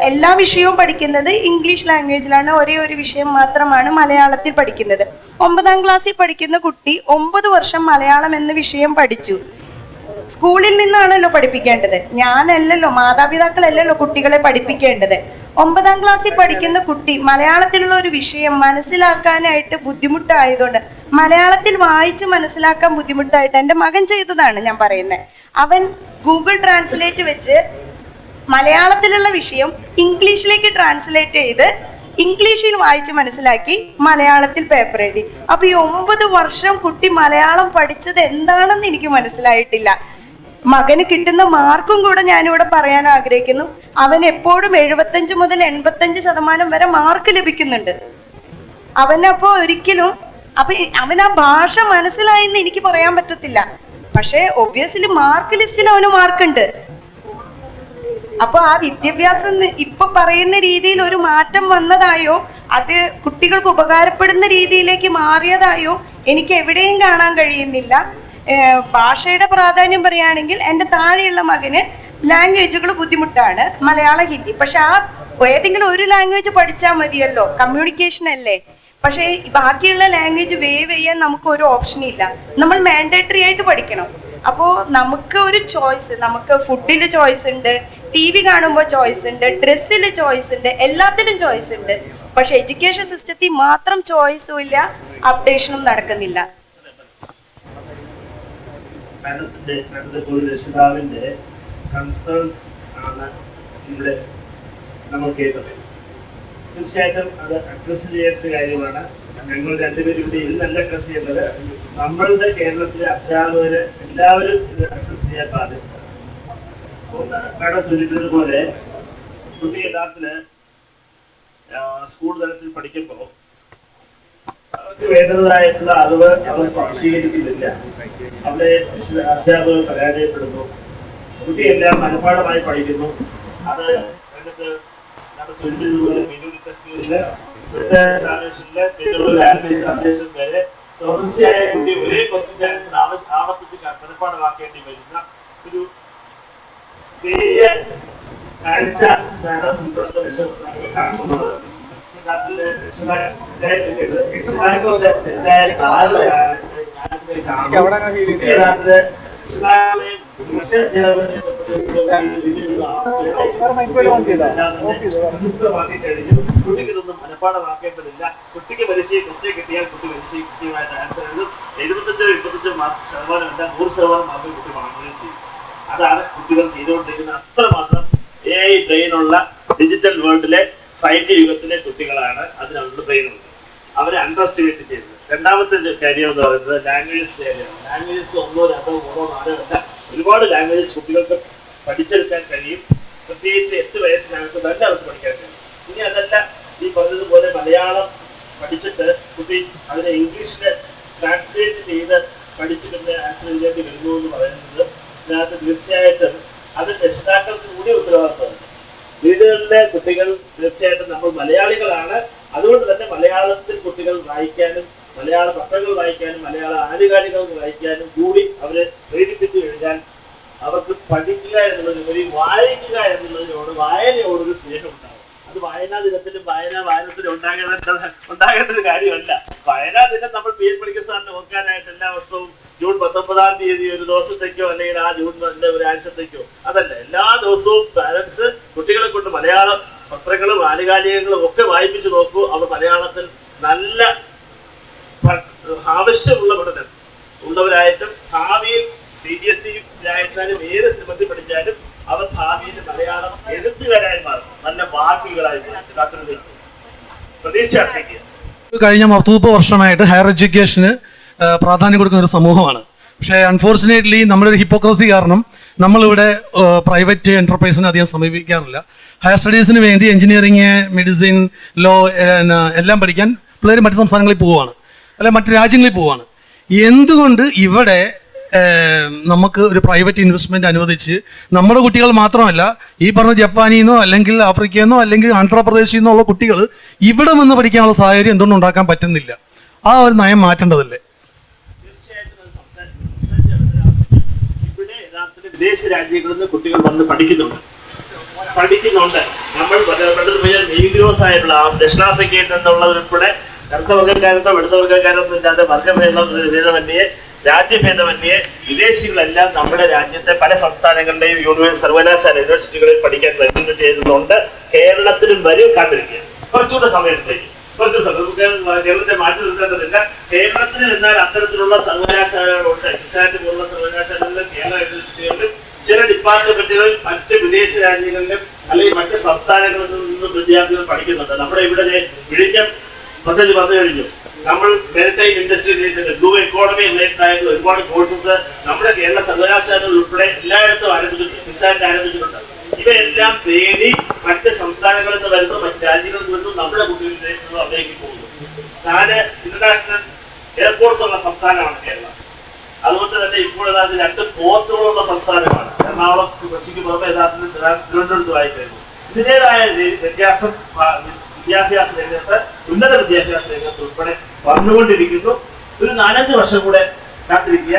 എല്ലാ വിഷയവും പഠിക്കുന്നത് ഇംഗ്ലീഷ് ലാംഗ്വേജിലാണ്. ഒരേ ഒരു വിഷയം മാത്രമാണ് മലയാളത്തിൽ പഠിക്കുന്നത്. 9ാം ക്ലാസ്സിൽ പഠിക്കുന്ന കുട്ടി 9 വർഷം മലയാളം എന്ന വിഷയം പഠിച്ചു. സ്കൂളിൽ നിന്നാണല്ലോ പഠിപ്പിക്കേണ്ടത്. ഞാനല്ലല്ലോ, മാതാപിതാക്കളല്ലല്ലോ കുട്ടികളെ പഠിപ്പിക്കേണ്ടത്. 9ാം ക്ലാസ്സിൽ പഠിക്കുന്ന കുട്ടി മലയാളത്തിലുള്ള ഒരു വിഷയം മനസ്സിലാക്കാനായിട്ട് ബുദ്ധിമുട്ടായതുകൊണ്ട്, മലയാളത്തിൽ വായിച്ച് മനസ്സിലാക്കാൻ ബുദ്ധിമുട്ടായിട്ട് എൻ്റെ മകൻ ചെയ്തതാണ് ഞാൻ പറയുന്നത്. അവൻ ഗൂഗിൾ ട്രാൻസ്ലേറ്റ് വെച്ച് മലയാളത്തിലുള്ള വിഷയം ഇംഗ്ലീഷിലേക്ക് ട്രാൻസ്ലേറ്റ് ചെയ്ത് ഇംഗ്ലീഷിൽ വായിച്ച് മനസ്സിലാക്കി മലയാളത്തിൽ പേപ്പർ എഴുതി. അപ്പൊ ഈ 9 വർഷം കുട്ടി മലയാളം പഠിച്ചത് എന്താണെന്ന് എനിക്ക് മനസ്സിലായിട്ടില്ല. മകന് കിട്ടുന്ന മാർക്കും കൂടെ ഞാനിവിടെ പറയാൻ ആഗ്രഹിക്കുന്നു. അവൻ എപ്പോഴും 75 മുതൽ 85% വരെ മാർക്ക് ലഭിക്കുന്നുണ്ട്. അവനപ്പോ ഒരിക്കലും അവൻ ആ ഭാഷ മനസ്സിലായെന്ന് എനിക്ക് പറയാൻ പറ്റത്തില്ല. പക്ഷേ ഒബ്വിയസ്ലി മാർക്ക് ലിസ്റ്റിൽ അവന് മാർക്കുണ്ട്. അപ്പൊ ആ വിദ്യാഭ്യാസം ഇപ്പൊ പറയുന്ന രീതിയിൽ ഒരു മാറ്റം വന്നതായോ അത് കുട്ടികൾക്ക് ഉപകാരപ്പെടുന്ന രീതിയിലേക്ക് മാറിയതായോ എനിക്ക് എവിടെയും കാണാൻ കഴിയുന്നില്ല. ഭാഷയുടെ പ്രാധാന്യം പറയുകയാണെങ്കിൽ എൻ്റെ താഴെയുള്ള മകന് ലാംഗ്വേജുകൾ ബുദ്ധിമുട്ടാണ്, മലയാളം, ഹിന്ദി. പക്ഷെ ആ ഏതെങ്കിലും ഒരു ലാംഗ്വേജ് പഠിച്ചാൽ മതിയല്ലോ, കമ്മ്യൂണിക്കേഷൻ അല്ലേ. പക്ഷേ ബാക്കിയുള്ള ലാംഗ്വേജ് വേവ് ചെയ്യാൻ നമുക്ക് ഒരു ഓപ്ഷൻ ഇല്ല, നമ്മൾ മാൻഡേറ്ററി ആയിട്ട് പഠിക്കണം. അപ്പോൾ നമുക്ക് ഒരു ചോയ്സ്, നമുക്ക് ഫുഡിൽ ചോയ്സ് ഉണ്ട്, TV കാണുമ്പോൾ ചോയ്സ് ഉണ്ട്, ഡ്രസ്സിൽ ചോയ്സ് ഉണ്ട്, എല്ലാത്തിനും ചോയ്സ് ഉണ്ട്. പക്ഷെ എഡ്യൂക്കേഷൻ സിസ്റ്റത്തിൽ മാത്രം ചോയ്സും ഇല്ല, അപ്ഡേഷനും നടക്കുന്നില്ല. രക്ഷിതാവിന്റെ കൺസേൺസ് ആണ് ഇവിടെ നമ്മൾ കേട്ടത്. തീർച്ചയായിട്ടും അത് അഡ്രസ് ചെയ്യേണ്ട കാര്യമാണ്. ഞങ്ങൾ രണ്ടുപേരും ഇവിടെ ഇരുന്നല്ല അഡ്രസ് ചെയ്യുന്നത്. നമ്മളുടെ കേരളത്തിലെ അധ്യാപകര് എല്ലാവരും ഇത് അഡ്രസ് ചെയ്യാൻ ബാധ്യത. മാഡം സൂചിപ്പിച്ചതുപോലെ കുട്ടി യഥാർത്ഥത്തില് സ്കൂൾ തലത്തിൽ പഠിക്കുമ്പോൾ അവർക്ക് വേണ്ടതായിട്ടുള്ള അറിവ് അവർ സ്വാംശീകരിക്കുന്നില്ല. അവിടെ അധ്യാപകർ പരാജയപ്പെടുന്നു. കുട്ടിയെല്ലാം മനഃപാഠമായി പഠിക്കുന്നു. അത് എന്നിട്ട് നമ്മൾ സൂചിപ്പിച്ചതുപോലെ വരെ തുടർച്ചയായ കുട്ടി ഒരേ ക്വസ്റ്റ്യൻ ആൻസർ ആവർത്തിച്ച് മനഃപാഠമാക്കേണ്ടി വരുന്ന ഒരു വലിയ കാഴ്ച കുട്ടിക്കൊന്നും മനഃപാഠമാക്കേണ്ടതില്ല. കുട്ടിക്ക് പരീക്ഷയെ ക്വസ്റ്റ്യൻ കിട്ടിയാൽ കുട്ടി പരീക്ഷയിൽ കൃത്യമായിട്ട് ആൻസർ എഴുതും. 75-85% അല്ല 100% മാർക്ക് കുട്ടി വാങ്ങുകയും ചെയ്യും. അതാണ് കുട്ടികൾ ചെയ്തുകൊണ്ടിരിക്കുന്നത്. അത്രമാത്രം AI ബ്രെയിനുള്ള ഡിജിറ്റൽ വേൾഡിലെ 5G യുഗത്തിലെ കുട്ടികളാണ് അതിനുള്ള ബ്രെയിനുള്ളത്. അവരെ അണ്ടർ എസ്റ്റിമേറ്റ് ചെയ്തത്. രണ്ടാമത്തെ കാര്യം എന്ന് പറയുന്നത് ലാംഗ്വേജസ് ഏരിയയാണ്. ലാംഗ്വേജസ് 1, 2, 3, 4 അല്ല, ഒരുപാട് ലാംഗ്വേജസ് കുട്ടികൾക്ക് പഠിച്ചെടുക്കാൻ കഴിയും. പ്രത്യേകിച്ച് 8 വയസ്സിനകത്ത് തന്നെ അവർക്ക് പഠിക്കാൻ കഴിയും. ഇനി അതല്ല, ഈ പറഞ്ഞതുപോലെ മലയാളം പഠിച്ചിട്ട് കുട്ടി അതിനെ ഇംഗ്ലീഷിൽ ട്രാൻസ്ലേറ്റ് ചെയ്ത് പഠിച്ചു പിന്നെ ആൻസർ എഴുതേണ്ടി വരുന്നു എന്ന് പറയുന്നത് ഇതിനകത്ത് തീർച്ചയായിട്ടും അത് രക്ഷിതാക്കൾക്ക് കൂടി ഉത്തരവാദിത്തമുണ്ട്. വീടുകളിലെ കുട്ടികൾ തീർച്ചയായിട്ടും നമ്മൾ മലയാളികളാണ്. അതുകൊണ്ട് തന്നെ മലയാളത്തിൽ കുട്ടികൾ വായിക്കാനും മലയാള പത്രങ്ങൾ വായിക്കാനും മലയാള ആനുകാലികൾ വായിക്കാനും കൂടി അവരെ പ്രേരിപ്പിച്ചു കഴിഞ്ഞാൽ അവർക്ക് പഠിക്കുക എന്നുള്ളതിനുപരി വായിക്കുക എന്നുള്ളതിനോട് വായനയോടൊരു സ്നേഹം ഉണ്ടാകും. അത് വായനാ ദിനത്തിലും വായനത്തിലും ഉണ്ടാകേണ്ട ഒരു കാര്യമല്ല. വായനാ ദിനം നമ്മൾ PN പണിക്കർ സാറിനെ ഓർക്കാനായിട്ട് എല്ലാ വർഷവും ജൂൺ 19-ാം തീയതി ഒരു ദിവസത്തേക്കോ അല്ലെങ്കിൽ ആ ജൂൺ ഒരാഴ്ചത്തേക്കോ അതല്ല, എല്ലാ ദിവസവും പാരന്റ്സ് കുട്ടികളെ കൊണ്ട് മലയാളം പത്രങ്ങളും ആനുകാലികങ്ങളും ഒക്കെ വായിപ്പിച്ചു നോക്കൂ. അവർ മലയാളത്തിൽ നല്ല ആവശ്യമുള്ള പഠനം ഉള്ളവരായിട്ടും ഭാവിയിൽ CBSE ആയിരുന്നാലും ഏത് സിലബസിൽ പഠിച്ചാലും അവർ ഭാവിയിൽ മലയാളം എഴുത്തുകാരായി മാറും, നല്ല വാക്കുകളായി മാറും. പ്രതീക്ഷ അർപ്പിക്കുക. കഴിഞ്ഞ 30 വർഷമായിട്ട് ഹയർ എഡ്യൂക്കേഷന് പ്രാധാന്യം കൊടുക്കുന്ന ഒരു സമൂഹമാണ്. പക്ഷേ അൺഫോർച്ചുനേറ്റ്ലി നമ്മുടെ ഒരു ഹിപ്പോക്രസി കാരണം നമ്മളിവിടെ പ്രൈവറ്റ് എൻ്റർപ്രൈസിനെ അധികം സമീപിക്കാറില്ല. ഹയർ സ്റ്റഡീസിന് വേണ്ടി എഞ്ചിനീയറിങ്, മെഡിസിൻ, ലോ എല്ലാം പഠിക്കാൻ പിള്ളേർ മറ്റ് സംസ്ഥാനങ്ങളിൽ പോവുകയാണ്, അല്ലെ മറ്റ് രാജ്യങ്ങളിൽ പോവുകയാണ്. എന്തുകൊണ്ട് ഇവിടെ നമുക്ക് ഒരു പ്രൈവറ്റ് ഇൻവെസ്റ്റ്മെൻറ്റ് അനുവദിച്ച് നമ്മുടെ കുട്ടികൾ മാത്രമല്ല, ഈ പറഞ്ഞ ജപ്പാനിൽ നിന്നോ അല്ലെങ്കിൽ ആഫ്രിക്കയിൽ നിന്നോ അല്ലെങ്കിൽ ആന്ധ്രാപ്രദേശിൽ നിന്നുള്ള കുട്ടികൾ ഇവിടെ നിന്ന് പഠിക്കാനുള്ള സാഹചര്യം എന്തുകൊണ്ട് ഉണ്ടാക്കാൻ പറ്റുന്നില്ല? ആ ഒരു നയം മാറ്റേണ്ടതല്ലേ? വിദേശ രാജ്യങ്ങളിൽ നിന്ന് കുട്ടികൾ വന്ന് പഠിക്കുന്നുണ്ട്. നമ്മൾ നീഗ്രോസ് ആയിട്ടുള്ള ദക്ഷിണാഫ്രിക്കയിൽ നിന്നുള്ളവരുൾപ്പെടെ കറുത്ത വർഗ്ഗക്കാരത്തോ വെളുത്ത വർഗ്ഗക്കാരത്തോ ഇല്ലാതെ വർഗ്ഗഭേദമന്യേ രാജ്യഭേദമന്യേ വിദേശികളെല്ലാം നമ്മുടെ രാജ്യത്തെ പല സംസ്ഥാനങ്ങളുടെയും യൂണിവേഴ്സിറ്റികളിൽ പഠിക്കാൻ വരുന്നുണ്ട്. കേരളത്തിലും വരും കാത്തിരിക്കുക. കുറച്ചുകൂടെ സമയത്തേക്ക് കേരളത്തെ മാറ്റി നിർത്തേണ്ടതില്ല. കേരളത്തിൽ എന്നാൽ അത്തരത്തിലുള്ള സർവകലാശാലകളുണ്ട്. ഇസാറ്റ് പോലുള്ള സർവകലാശാലകളിലും കേരള യൂണിവേഴ്സിറ്റികളിലും ചില ഡിപ്പാർട്ട്മെന്റുകളിൽ മറ്റ് വിദേശ രാജ്യങ്ങളിലും അല്ലെങ്കിൽ മറ്റ് സംസ്ഥാനങ്ങളിൽ നിന്നും വിദ്യാർത്ഥികൾ പഠിക്കുന്നുണ്ട്. നമ്മുടെ ഇവിടെ വിഴിഞ്ഞം പദ്ധതി വന്നു കഴിഞ്ഞു. നമ്മൾ maritime industry related blue economy related ആയിട്ടുള്ള ഒരുപാട് കോഴ്സസ് നമ്മുടെ കേരള സർവകലാശാലകൾ ഉൾപ്പെടെ എല്ലായിടത്തും ആരംഭിച്ചിട്ടുണ്ട്. ഇസാറ്റ് ആരംഭിച്ചിട്ടുണ്ട്. ഇവയെല്ലാം തേടി മറ്റ് സംസ്ഥാനങ്ങളിൽ നിന്ന് വരുന്നു, മറ്റ് രാജ്യങ്ങളിൽ നിന്ന് നമ്മുടെ കുട്ടികളിലേക്ക് അവിടേക്ക് പോകുന്നു. നാല് ഇന്റർനാഷണൽ എയർപോർട്ട്സ് ഉള്ള സംസ്ഥാനമാണ് കേരളം. അതുകൊണ്ട് തന്നെ ഇപ്പോൾ യഥാർത്ഥത്തിൽ 2 പോർട്ടുകളുള്ള സംസ്ഥാനമാണ്. എറണാകുളം കൊച്ചിക്ക് പുറമെ യഥാർത്ഥത്തിൽ തിരുവനന്തപുരത്തുമായി കഴിഞ്ഞു. ഇതിൻ്റെതായ വ്യത്യാസം വിദ്യാഭ്യാസ രംഗത്ത്, ഉന്നത വിദ്യാഭ്യാസ രംഗത്ത് ഉൾപ്പെടെ വന്നുകൊണ്ടിരിക്കുന്നു. ഒരു 4-5 വർഷം കൂടെ കാത്തിരിക്കുക.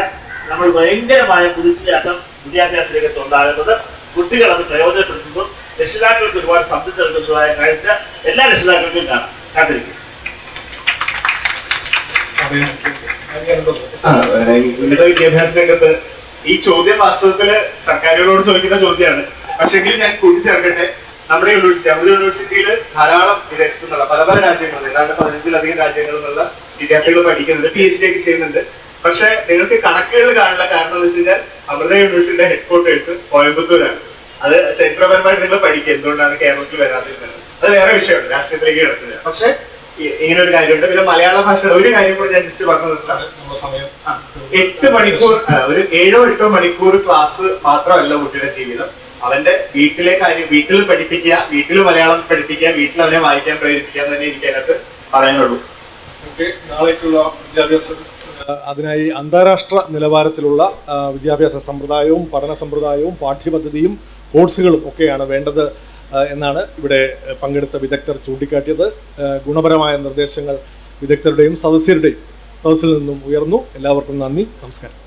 നമ്മൾ ഭയങ്കരമായ കുതിച്ചുചാട്ടം വിദ്യാഭ്യാസ രംഗത്ത് ഉണ്ടാകുന്നത്. കുട്ടികൾ അത് പ്രയോജനപ്പെടുത്തുന്നു. രക്ഷിതാക്കൾക്ക് ഒരുപാട് സംതൃപ്തി നൽകുന്നതായ കാഴ്ച എല്ലാ രക്ഷിതാക്കൾക്കും കാണാം. കാത്തിരിക്കും. ഉന്നത വിദ്യാഭ്യാസ രംഗത്ത് ഈ ചോദ്യം വാസ്തവത്തില് സർക്കാരുകളോട് ചോദിക്കുന്ന ചോദ്യമാണ്. പക്ഷെങ്കിൽ ഞാൻ കൂട്ടിച്ചേർക്കട്ടെ, നമ്മുടെ യൂണിവേഴ്സിറ്റിയിൽ ധാരാളം വിദേശത്തു നിന്നുള്ള പല രാജ്യങ്ങളിൽ, ഏതാണ്ട് 15-ലധികം രാജ്യങ്ങളിൽ നിന്നുള്ള വിദ്യാർത്ഥികൾ പഠിക്കുന്നുണ്ട്, PhD ഒക്കെ ചെയ്യുന്നുണ്ട്. പക്ഷെ നിങ്ങൾക്ക് കണക്കുകൾ കാണാനുള്ള കാരണം എന്ന് വെച്ച് കഴിഞ്ഞാൽ അമൃത യൂണിവേഴ്സിറ്റിയുടെ ഹെഡ്ക്വാർട്ടേഴ്സ് കോയമ്പത്തൂരാണ്. അത് ചരിത്രപരമായിട്ട് നിങ്ങൾ പഠിക്കുക എന്തുകൊണ്ടാണ് കേരളത്തിൽ വരാതിരുന്നത്. അത് വേറെ വിഷയമാണ്, രാഷ്ട്രീയത്തിലേക്ക് കിടക്കുന്നത്. പക്ഷെ ഇങ്ങനെ ഒരു കാര്യമുണ്ട്. പിന്നെ മലയാള ഭാഷയുടെ ഒരു കാര്യം കൂടി ഞാൻ ജസ്റ്റ് പറഞ്ഞു നിർത്താം. 8 മണിക്കൂർ, ഒരു 7-8 മണിക്കൂർ ക്ലാസ് മാത്രമല്ല കുട്ടിയുടെ ജീവിതം. അവന്റെ വീട്ടിലെ കാര്യം വീട്ടിൽ പഠിപ്പിക്കുക, വീട്ടിൽ മലയാളം പഠിപ്പിക്കുക, വീട്ടിൽ അവനെ വായിക്കാൻ പ്രേരിപ്പിക്കുക എന്ന് തന്നെ എനിക്ക് അതിനകത്ത് പറയാനുള്ളൂ. നാളേക്കുള്ള വിദ്യാഭ്യാസം, അതിനായി അന്താരാഷ്ട്ര നിലവാരത്തിലുള്ള വിദ്യാഭ്യാസ സമ്പ്രദായവും പഠന സമ്പ്രദായവും പാഠ്യപദ്ധതിയും കോഴ്സുകളും ഒക്കെയാണ് വേണ്ടത് എന്നാണ് ഇവിടെ പങ്കെടുത്ത വിദഗ്ധർ ചൂണ്ടിക്കാട്ടിയത്. ഗുണപരമായ നിർദ്ദേശങ്ങൾ വിദഗ്ധരുടെയും സദസ്സിൽ നിന്നും ഉയർന്നു. എല്ലാവർക്കും നന്ദി, നമസ്കാരം.